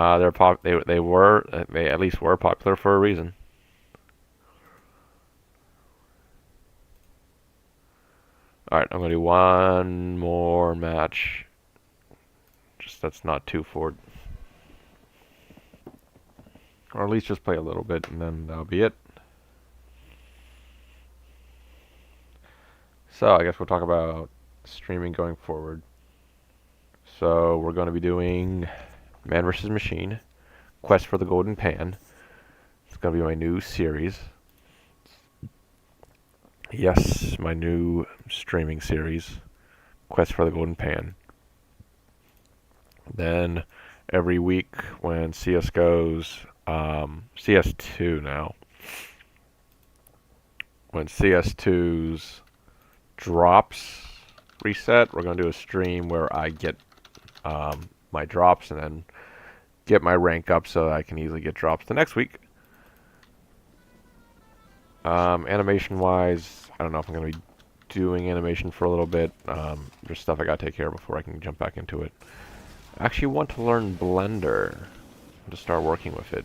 at least were popular for a reason. Alright, I'm gonna do one more match. Just that's not too forward. Or at least just play a little bit and then that'll be it. So I guess we'll talk about streaming going forward. So we're going to be doing Man vs. Machine, Quest for the Golden Pan. It's going to be my new series. Yes, my new streaming series, Quest for the Golden Pan. Then every week when CS goes, CS2 now, when CS2's drops reset, we're going to do a stream where I get my drops and then get my rank up so I can easily get drops the next week. Animation wise, I don't know if I'm going to be doing animation for a little bit. There's stuff I got to take care of before I can jump back into it. I actually want to learn Blender to start working with it.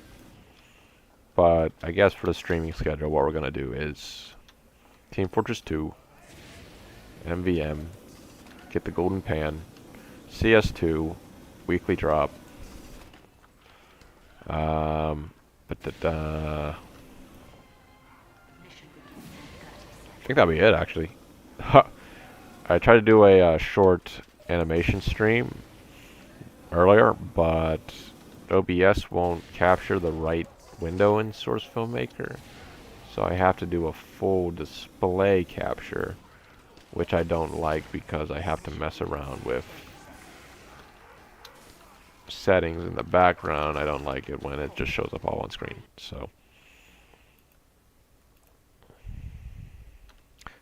But I guess for the streaming schedule, what we're going to do is Team Fortress 2, MVM, get the Golden Pan, CS2, weekly drop. I think that'll be it, actually. I tried to do a short animation stream earlier, but OBS won't capture the right window in Source Filmmaker, so I have to do a full display capture, which I don't like because I have to mess around with settings in the background. I don't like it when it just shows up all on screen. So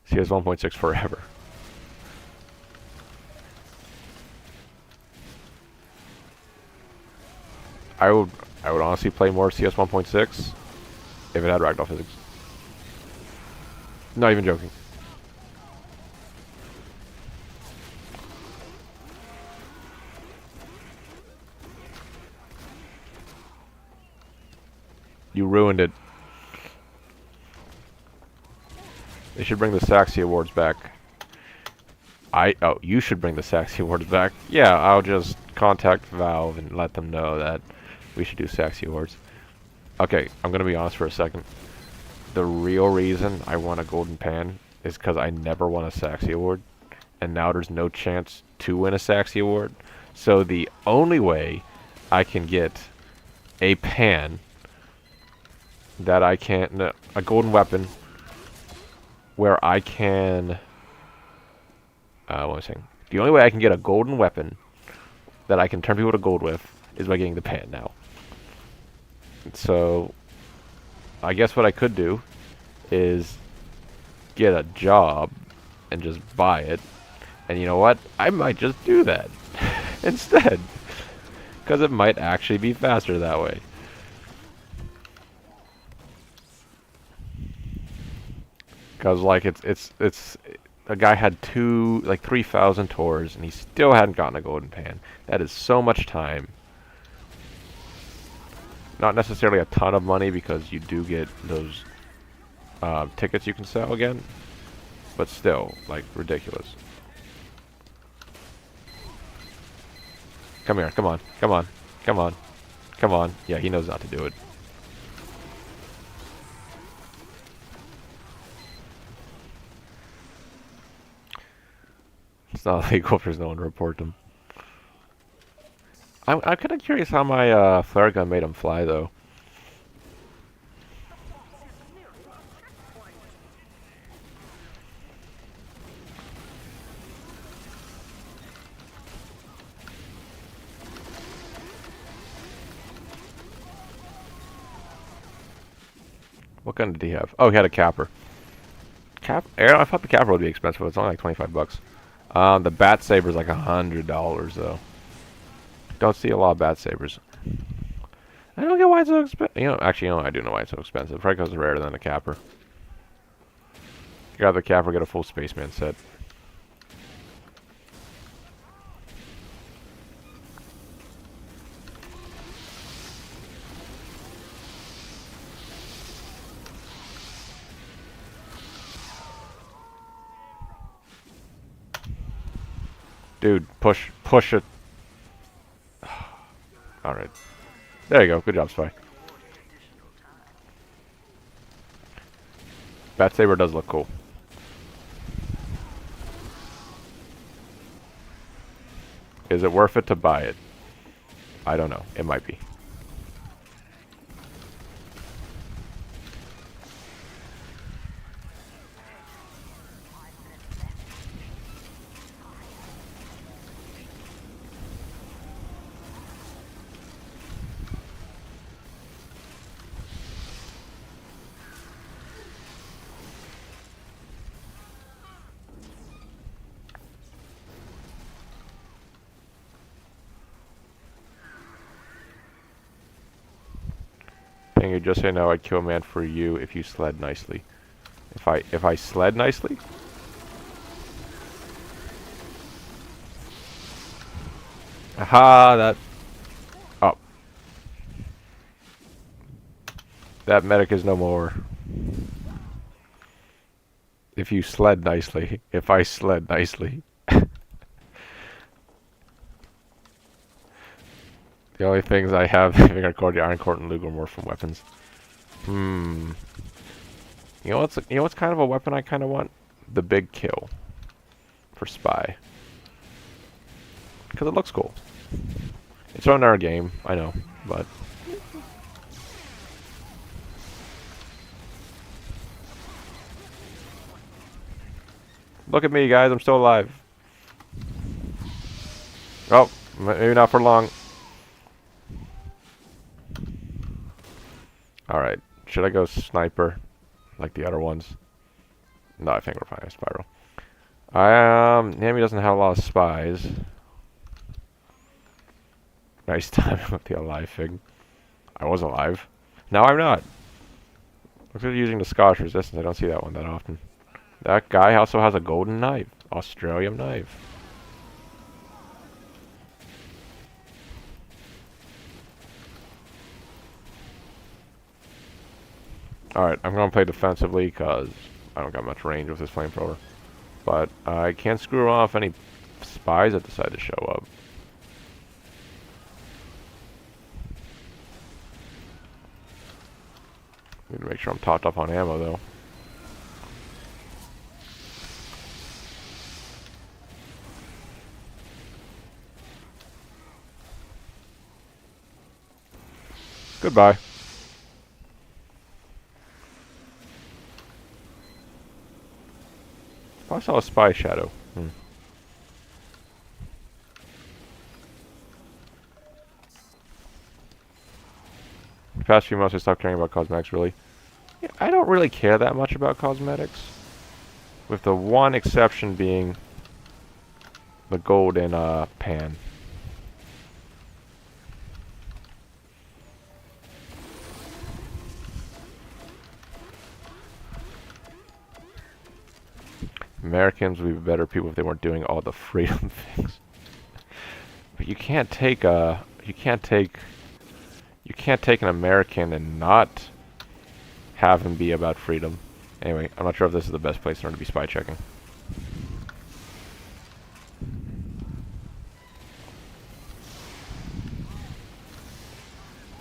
CS 1.6 forever. I would honestly play more CS 1.6 if it had ragdoll physics. Not even joking. You ruined it. They should bring the Saxy Awards back. Oh, you should bring the Saxy Awards back. Yeah, I'll just contact Valve and let them know that we should do Saxy Awards. Okay, I'm gonna be honest for a second. The real reason I want a Golden Pan is because I never won a Saxy Award, and now there's no chance to win a Saxy Award. So the only way I can get a pan that I can, a golden weapon, where I can, what was I saying? The only way I can get a golden weapon that I can turn people to gold with is by getting the pan now. So, I guess what I could do is get a job and just buy it. And you know what? I might just do that instead. Because it might actually be faster that way. Because like it's a guy had 3,000 tours and he still hadn't gotten a golden pan. That is so much time. Not necessarily a ton of money because you do get those tickets you can sell again, but still, like, ridiculous. Come here. Come on. Come on. Come on. Come on. Yeah, he knows not to do it. It's not legal if there's no one to report them. I'm kind of curious how my flare gun made him fly, though. What gun did he have? Oh, he had a capper. I thought the capper would be expensive, but it's only like 25 bucks. The bat saber's like $100 though. Don't see a lot of bat sabers. I don't get why it's so expensive. Actually, I do know why it's so expensive. Probably because it's rarer than the capper. Grab the capper, get a full spaceman set. Dude, push it. Alright. There you go. Good job, Spy. Bat saber does look cool. Is it worth it to buy it? I don't know. It might be. You just say no, I'd kill a man for you if you sled nicely. If I sled nicely? Aha, that... Oh. That medic is no more. If you sled nicely. If I sled nicely. The only things I have having recorded the Iron Court and Luger more from weapons. You know what's kind of a weapon I kind of want? The big kill for Spy. Because it looks cool. It's on our game, I know, but look at me, guys, I'm still alive. Oh, maybe not for long. Alright, should I go sniper like the other ones? No, I think we're fine. Spiral. Nami doesn't have a lot of spies. Nice timing with the alive thing. I was alive. Now I'm not. Looks like they're using the Scottish resistance. I don't see that one that often. That guy also has a golden knife. Australian knife. Alright, I'm going to play defensively because I don't got much range with this flamethrower. But I can't screw off any spies that decide to show up. Need to make sure I'm topped up on ammo though. Goodbye. I saw a spy shadow. The past few months I stopped caring about cosmetics, really. Yeah, I don't really care that much about cosmetics. With the one exception being the gold in pan. Americans would be better people if they weren't doing all the freedom things. But you can't take an American and not have him be about freedom. Anyway, I'm not sure if this is the best place for him to be spy checking.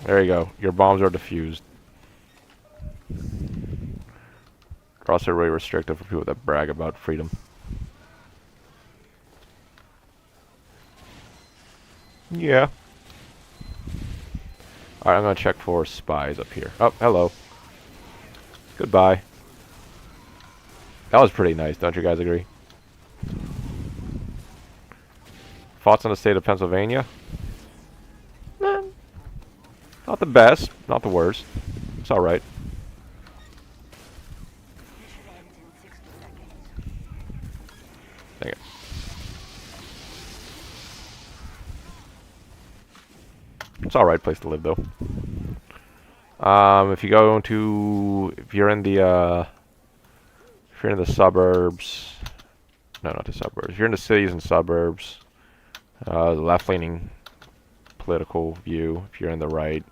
There you go. Your bombs are defused. They're also really restrictive for people that brag about freedom. Yeah. Alright, I'm gonna check for spies up here. Oh, hello. Goodbye. That was pretty nice, don't you guys agree? Thoughts on the state of Pennsylvania? Not the best, not the worst. It's alright. Dang it. It's alright place to live though. If you go into, if you're in the suburbs, no, not the suburbs. If you're in the cities and suburbs, the left-leaning political view. If you're in the right,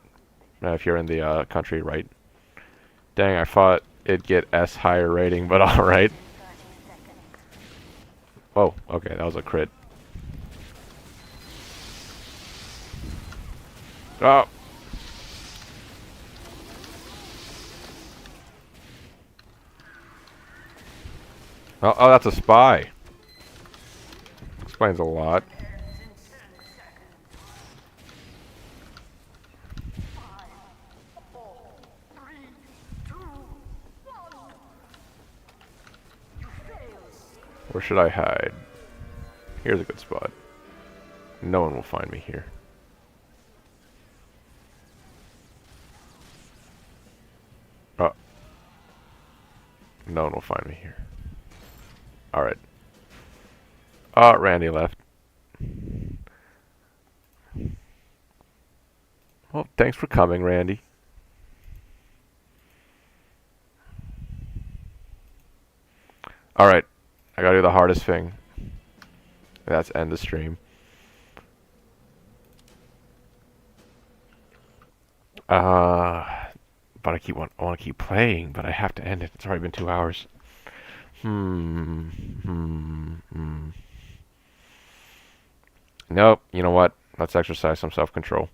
if you're in the country, right. Dang, I thought it'd get S higher rating, but alright. Oh, okay, that was a crit. Oh. Oh, that's a spy. Explains a lot. Where should I hide? Here's a good spot. No one will find me here. Oh. No one will find me here. Alright. Oh, Randy left. Well, thanks for coming, Randy. Alright. I gotta do the hardest thing. That's end the stream. But I want to keep playing, but I have to end it. It's already been 2 hours. Nope. You know what? Let's exercise some self-control.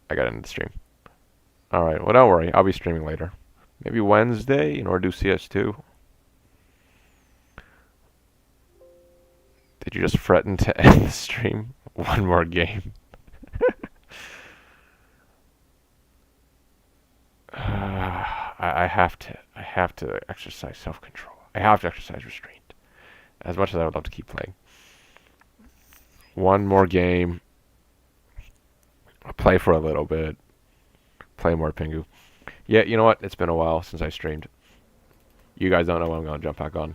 I gotta end the stream. Alright, well don't worry. I'll be streaming later. Maybe Wednesday in order to do CS2. Did you just threaten to end the stream? One more game. I have to exercise self-control. I have to exercise restraint. As much as I would love to keep playing. One more game. I'll play for a little bit. Play more Pingu. Yeah, you know what? It's been a while since I streamed. You guys don't know when I'm going to jump back on.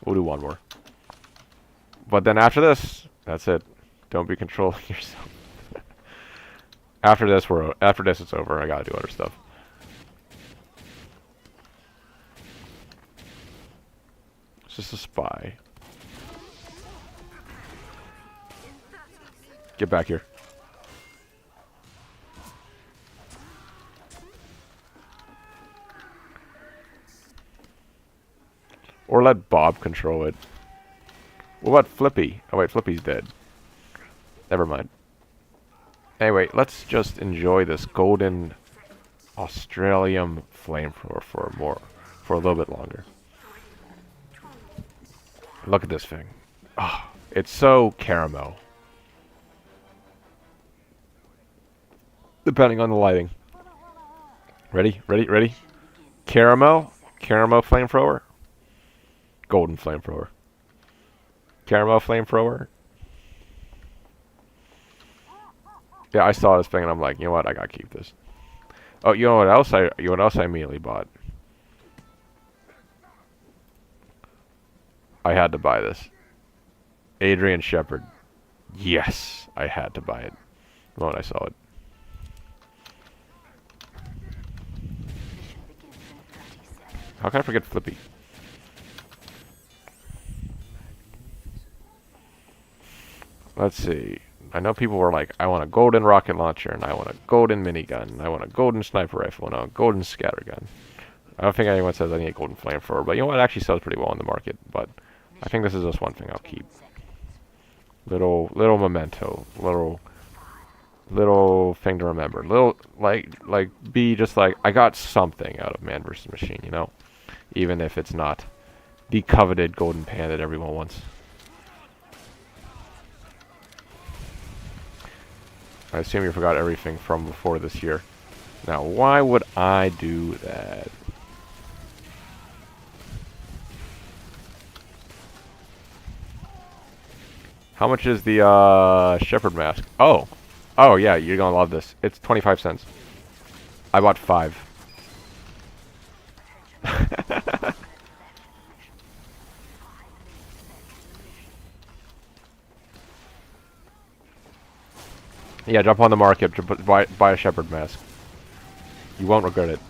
We'll do one more. But then after this, that's it. Don't be controlling yourself. After this, it's over. I gotta do other stuff. It's just a spy. Get back here. Or let Bob control it. What about Flippy? Oh wait, Flippy's dead. Never mind. Anyway, let's just enjoy this golden Australian flamethrower for a little bit longer. Look at this thing. Oh, it's so caramel. Depending on the lighting. Ready? Ready? Ready? Caramel? Caramel flamethrower? Golden flamethrower. Caramel flamethrower. Yeah, I saw this thing and I'm like, you know what? I gotta keep this. Oh, you know what else I immediately bought? I had to buy this. Adrian Shepard. Yes, I had to buy it the moment I saw it. How can I forget Flippy? Let's see. I know people were like, I want a golden rocket launcher, and I want a golden minigun, and I want a golden sniper rifle, and a golden scattergun. I don't think anyone says I need a golden flamethrower, but you know what? It actually sells pretty well on the market, but I think this is just one thing I'll keep. Little memento. Little Little thing to remember. Little, like, be just like, I got something out of Man vs. Machine, you know? Even if it's not the coveted golden pan that everyone wants. I assume you forgot everything from before this year. Now, why would I do that? How much is the shepherd mask? Oh. Oh, yeah, you're gonna love this. It's 25 cents. I bought 5. Yeah, jump on the market to buy a shepherd mask. You won't regret it.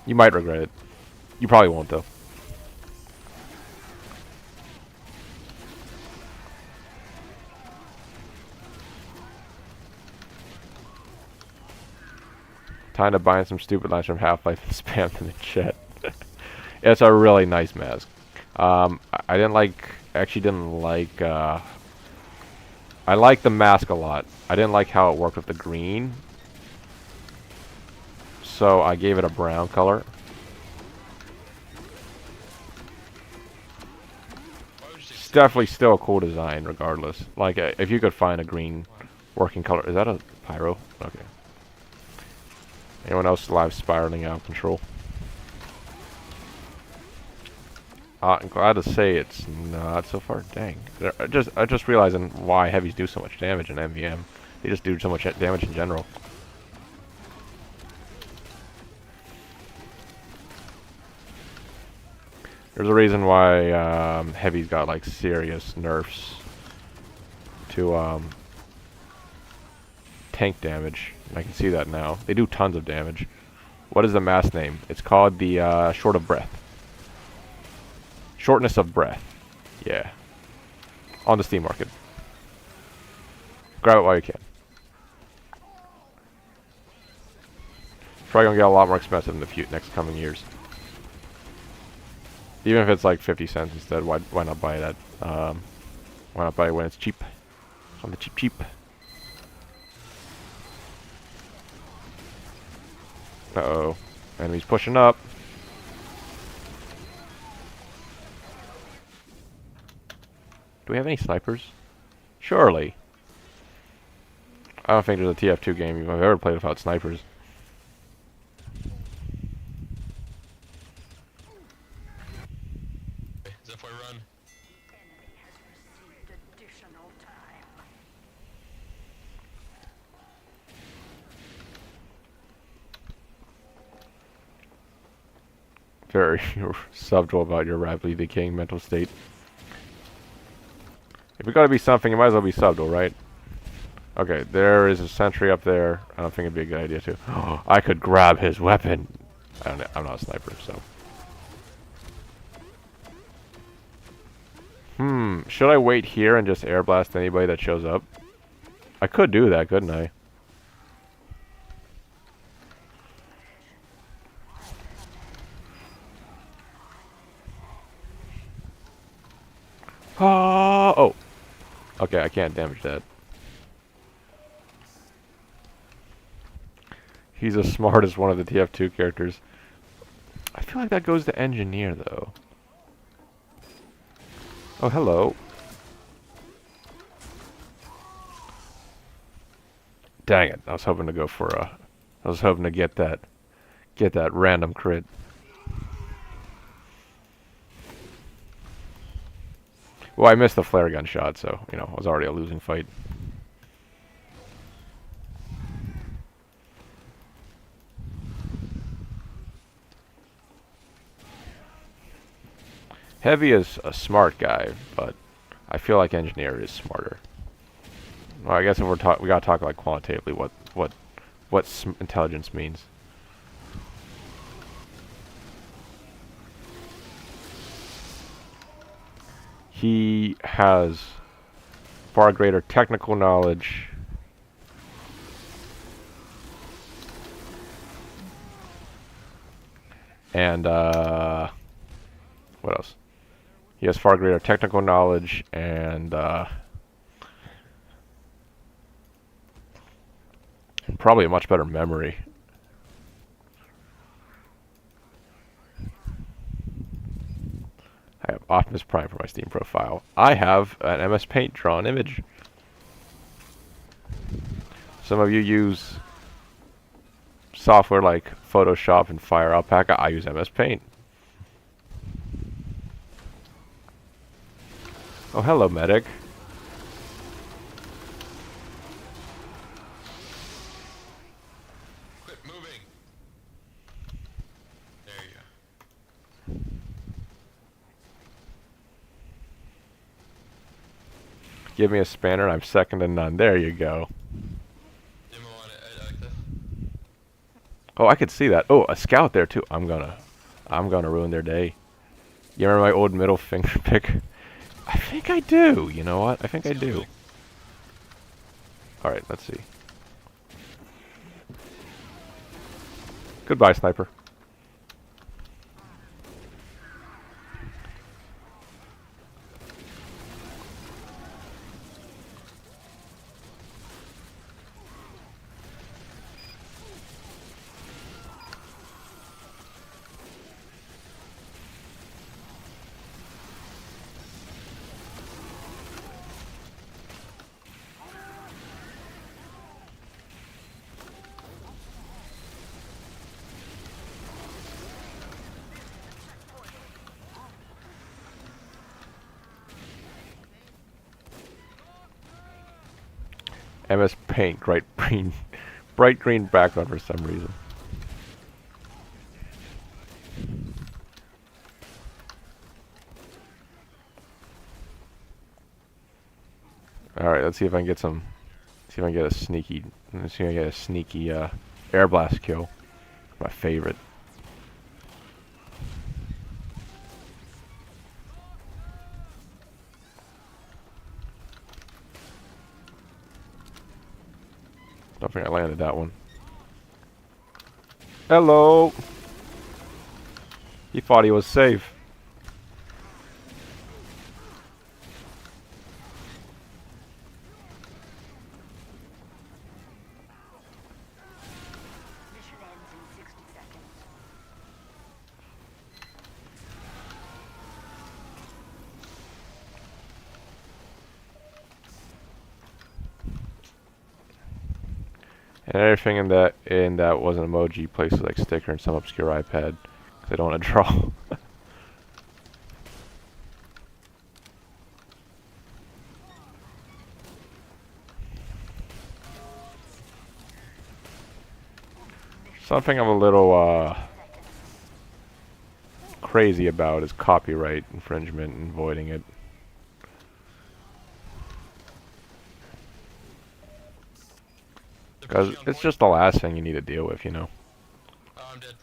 You might regret it. You probably won't, though. Time to buy some stupid lines from Half-Life and spam in the chat. It's a really nice mask. I didn't like... Actually didn't like... I like the mask a lot. I didn't like how it worked with the green. So I gave it a brown color. It's definitely still a cool design regardless. Like, if you could find a green working color. Is that a pyro? Okay. Anyone else live spiraling out of control? I'm glad to say it's not so far. Dang. I just realizing why heavies do so much damage in MVM. They just do so much damage in general. There's a reason why heavies got like serious nerfs to tank damage. I can see that now. They do tons of damage. What is the mask name? It's called the Short of Breath. Shortness of breath. Yeah. On the Steam market. Grab it while you can. Probably gonna get a lot more expensive in the next coming years. Even if it's like 50 cents instead, why not buy it at why not buy it when it's cheap? On the cheap. Uh-oh. Enemy's pushing up. Do we have any snipers? Surely. I don't think there's a TF2 game I've ever played without snipers. Is that if I run? Very subtle about your rapidly decaying mental state. If we gotta be something, it might as well be subtle, right? Okay, there is a sentry up there. I don't think it'd be a good idea to. I could grab his weapon. I'm not a sniper, so. Should I wait here and just air blast anybody that shows up? I could do that, couldn't I? Oh! Okay, I can't damage that. He's as smart as one of the TF2 characters. I feel like that goes to engineer, though. Oh, hello. Dang it. I was hoping to go for a... I was hoping to get that random crit. Well, I missed the flare gun shot, so, you know, it was already a losing fight. Heavy is a smart guy, but I feel like engineer is smarter. Well, I guess if we gotta talk like quantitatively what intelligence means. He has far greater technical knowledge and what else? He has far greater technical knowledge and Probably a much better memory. I have Optimus Prime for my Steam profile. I have an MS Paint drawn image. Some of you use software like Photoshop and Fire Alpaca. I use MS Paint. Oh, hello, medic. Quit moving. There you go. Give me a spanner and I'm second to none. There you go. Didn't want it. I like that. Oh, I could see that. Oh, a scout there too. I'm gonna ruin their day. You remember my old middle finger pick? I think I do. You know what? I think I do. Alright, let's see. Goodbye, sniper. MS Paint, bright green background for some reason. All right, let's see if I can get some. See if I can get a sneaky. Let's see if I can get a sneaky air blast kill. My favorite. Don't think I landed that one. Hello. He thought he was safe. Mission ends in 60 seconds. And everything in that was an emoji places like sticker and some obscure iPad because I don't want to draw. Something I'm a little crazy about is copyright infringement and avoiding it. Because it's just the last thing you need to deal with, you know. Oh, I'm dead.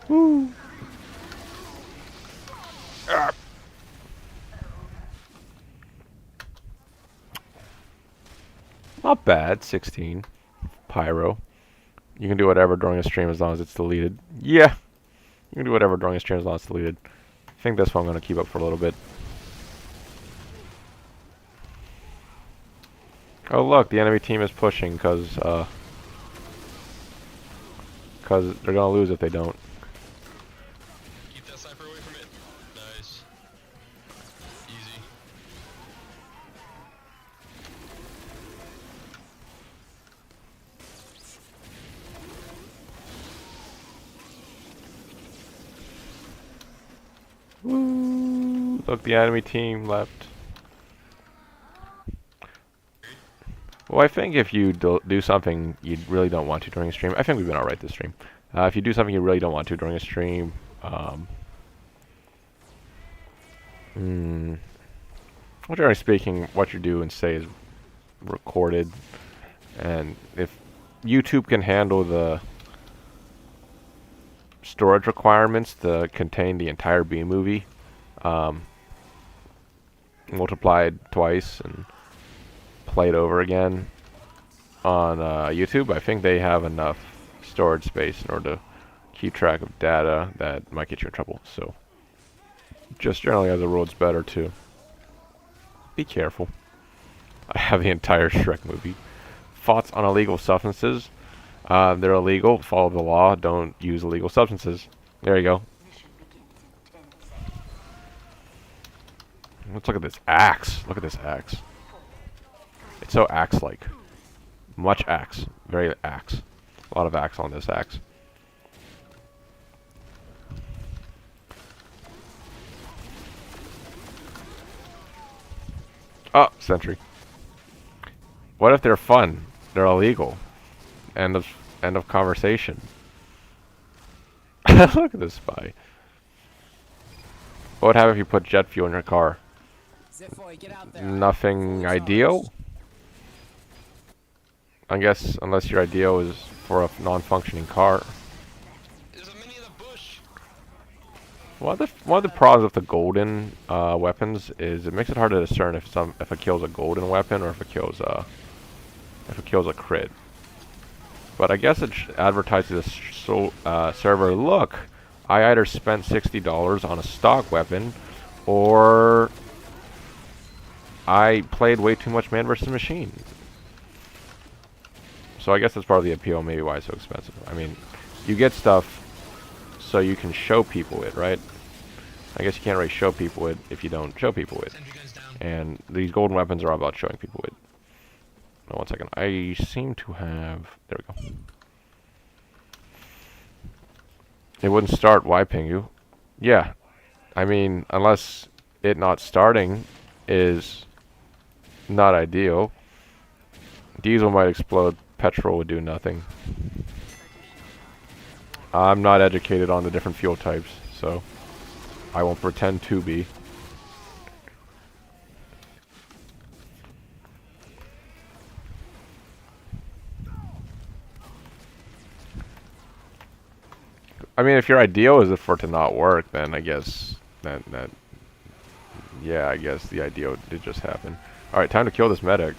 Woo! Ah. Not bad, 16. Pyro. You can do whatever during a stream as long as it's deleted. Yeah! You can do whatever during a stream as long as it's deleted. I think that's what I'm going to keep up for a little bit. Oh look, the enemy team is pushing because they're going to lose if they don't. Keep that sniper away from it. Nice. Easy. Woo! Look, the enemy team left. Well, I think if you do something you really don't want to during a stream, I think we've been alright this stream. If you do something you really don't want to during a stream, generally speaking, what you do and say is recorded, and if YouTube can handle the storage requirements to contain the entire B movie, multiplied twice and played over again on YouTube, I think they have enough storage space in order to keep track of data that might get you in trouble. So Just generally as a rule, it's better to be careful. I have the entire Shrek movie. Thoughts on illegal substances? They're illegal. Follow the law. Don't use illegal substances. There you go. Let's look at this axe. Look at this axe. It's so axe-like. Much axe. Very axe. A lot of axe on this axe. Oh, sentry. What if they're fun? They're illegal. End of conversation. Look at this spy. What would happen if you put jet fuel in your car? Nothing ideal? I guess unless your ideal is for a non-functioning car. There's a mini in the bush. One of the problems with the golden weapons is it makes it hard to discern if it kills a golden weapon or if it kills a crit. But I guess it advertises the server, look, I either spent $60 on a stock weapon, or I played way too much Man vs. Machine. So I guess that's part of the appeal, maybe why it's so expensive. I mean, you get stuff so you can show people it, right? I guess you can't really show people it if you don't show people it. And these golden weapons are all about showing people it. No, 1 second. I seem to have... There we go. It wouldn't start. Why ping you? Yeah. I mean, unless it not starting is not ideal. Diesel might explode. Petrol would do nothing. I'm not educated on the different fuel types, so I won't pretend to be. I mean, if your ideal is for it to not work, then I guess yeah, I guess the ideal did just happen. All right, time to kill this medic.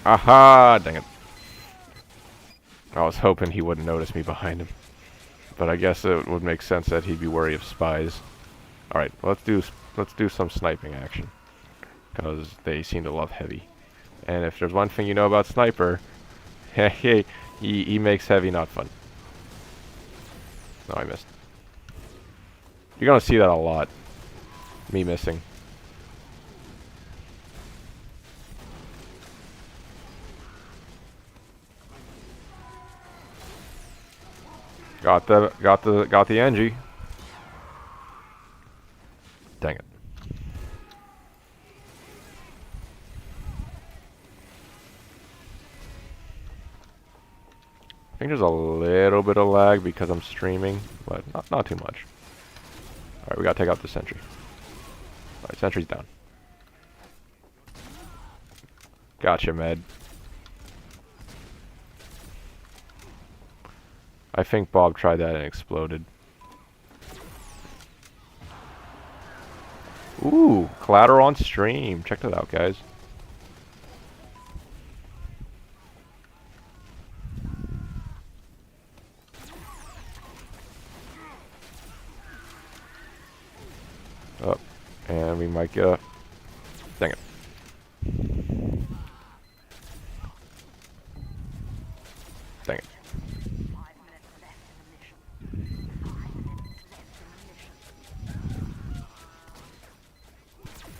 Aha! Dang it. I was hoping he wouldn't notice me behind him, but I guess it would make sense that he'd be wary of spies. All right, let's do some sniping action, because they seem to love heavy. And if there's one thing you know about sniper, he makes heavy not fun. No, I missed. You're gonna see that a lot. Me missing. Got the NG. Dang it. I think there's a little bit of lag because I'm streaming, but not too much. Alright, we gotta take out the sentry. Alright, sentry's down. Gotcha, Med. I think Bob tried that and exploded. Ooh, collateral on stream. Check that out, guys. Oh, and we might get a... Dang it. Dang it.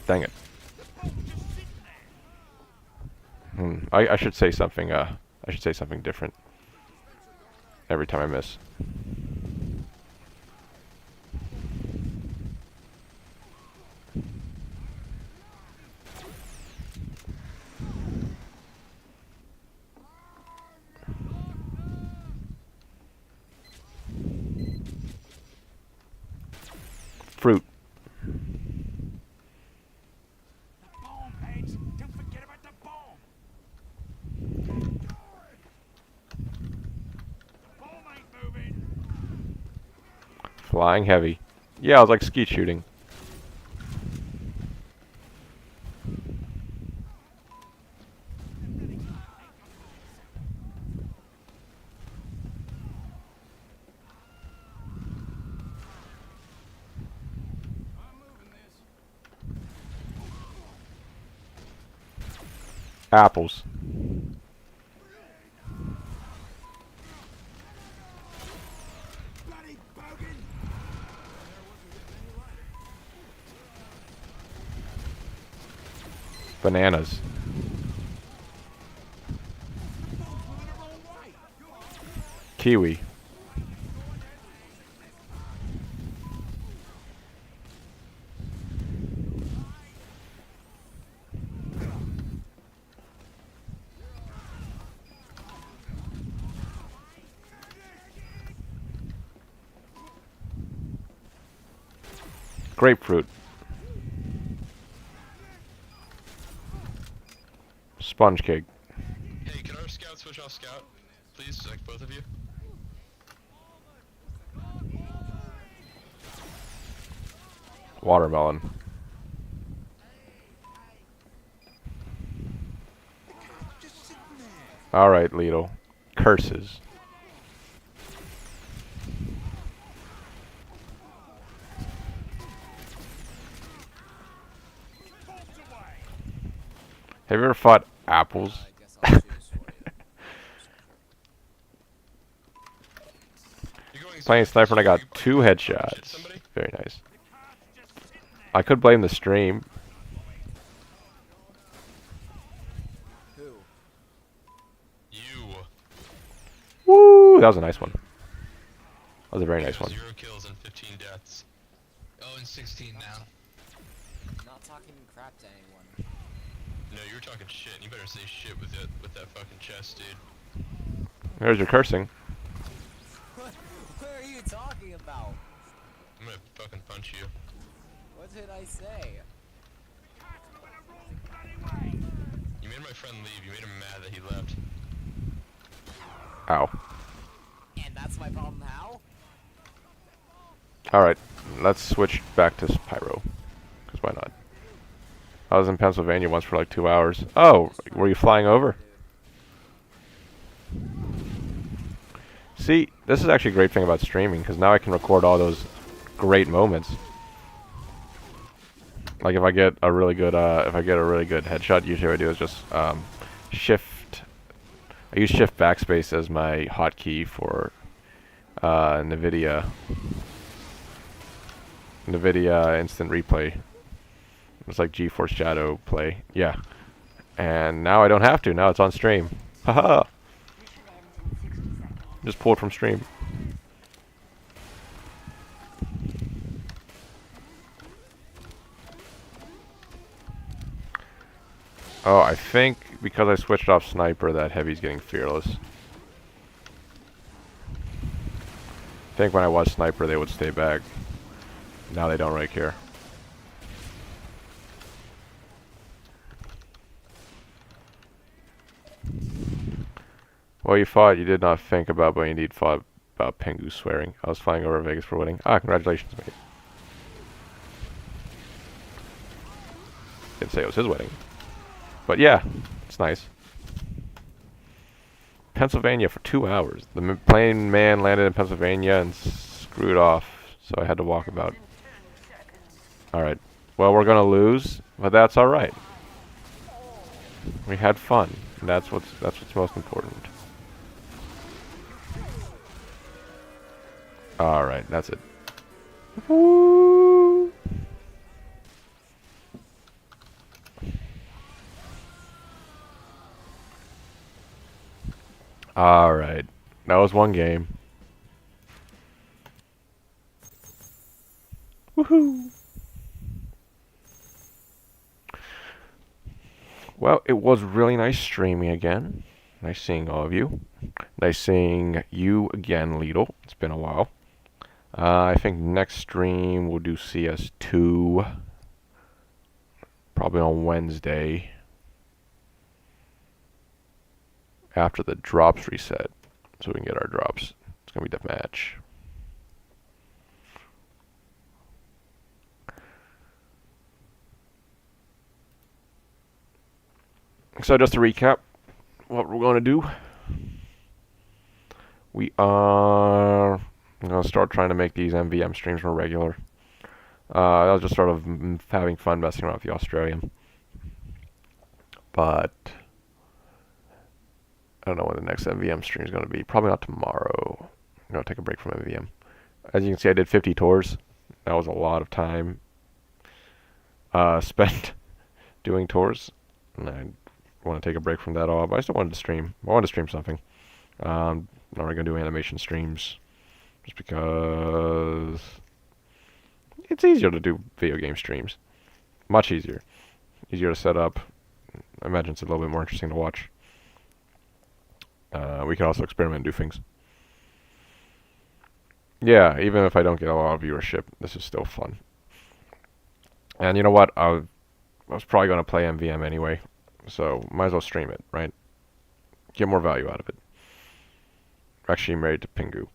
Dang it. I should say something, I should say something different every time I miss. Fruit. Flying heavy. Yeah, I was like skeet shooting. Apples. Bananas. Kiwi. Grapefruit. Sponge cake. Hey, can our scout switch off scout? Please, like both of you? Watermelon. Alright, Lido. Curses. Have you ever fought apples? Playing sniper and I got 2 headshots. Very nice. I could blame the stream. Who? You. Woo! That was a nice one. That was a very nice one. 0 kills and 15 deaths. Oh, and 16 now. Not talking crap to anyone. No, you were talking shit. You better say shit with that fucking chest, dude. There's your cursing. What are you talking about? I'm gonna fucking punch you. What did I say? You made my friend leave. You made him mad that he left. Ow. And that's my problem how? Alright, let's switch back to Pyro. Because why not? I was in Pennsylvania once for like 2 hours. Oh, were you flying over? See, this is actually a great thing about streaming, because now I can record all those great moments. Like if I get a really good headshot, usually what I do is just shift. I use shift backspace as my hotkey for NVIDIA instant replay. It's like GeForce Shadow play. Yeah. And now I don't have to. Now it's on stream. Haha. Just pulled from stream. Oh, I think because I switched off sniper that heavy's getting fearless. I think when I was sniper they would stay back. Now they don't right here. Well, you fought, you did not think about, but you indeed fought about Pengu swearing. I was flying over Vegas for winning. Ah, congratulations, mate. Didn't say it was his wedding. But yeah, it's nice. Pennsylvania for 2 hours. The plane man landed in Pennsylvania and screwed off, so I had to walk about. Alright. Well, we're gonna lose, but that's alright. We had fun, and that's what's most important. Alright, that's it. Woo! Alright. That was one game. Woohoo! Well, it was really nice streaming again. Nice seeing all of you. Nice seeing you again, Lidl. It's been a while. I think next stream we'll do CS2. Probably on Wednesday. After the drops reset. So we can get our drops. It's going to be deathmatch. So just to recap what we're going to do. We are going to start trying to make these MVM streams more regular. I was just sort of having fun messing around with the Australian. But I don't know when the next MVM stream is going to be. Probably not tomorrow. I'm going to take a break from MVM. As you can see, I did 50 tours. That was a lot of time spent doing tours. And I want to take a break from that all. But I still wanted to stream. I wanted to stream something. Not really going to do animation streams. Just because it's easier to do video game streams. Much easier. Easier to set up. I imagine it's a little bit more interesting to watch. We can also experiment and do things. Yeah, even if I don't get a lot of viewership, this is still fun. And you know what? I was probably going to play MVM anyway, so might as well stream it, right? Get more value out of it. Actually married to Pingu.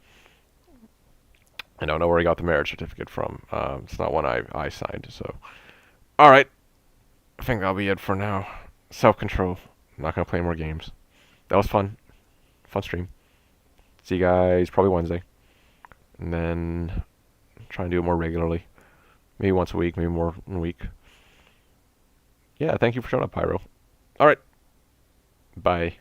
I don't know where he got the marriage certificate from. It's not one I signed, so. Alright. I think that'll be it for now. Self-control. I'm not going to play more games. That was fun. Fun stream. See you guys probably Wednesday. And then try and do it more regularly. Maybe once a week, maybe more in a week. Yeah, thank you for showing up, Pyro. Alright. Bye.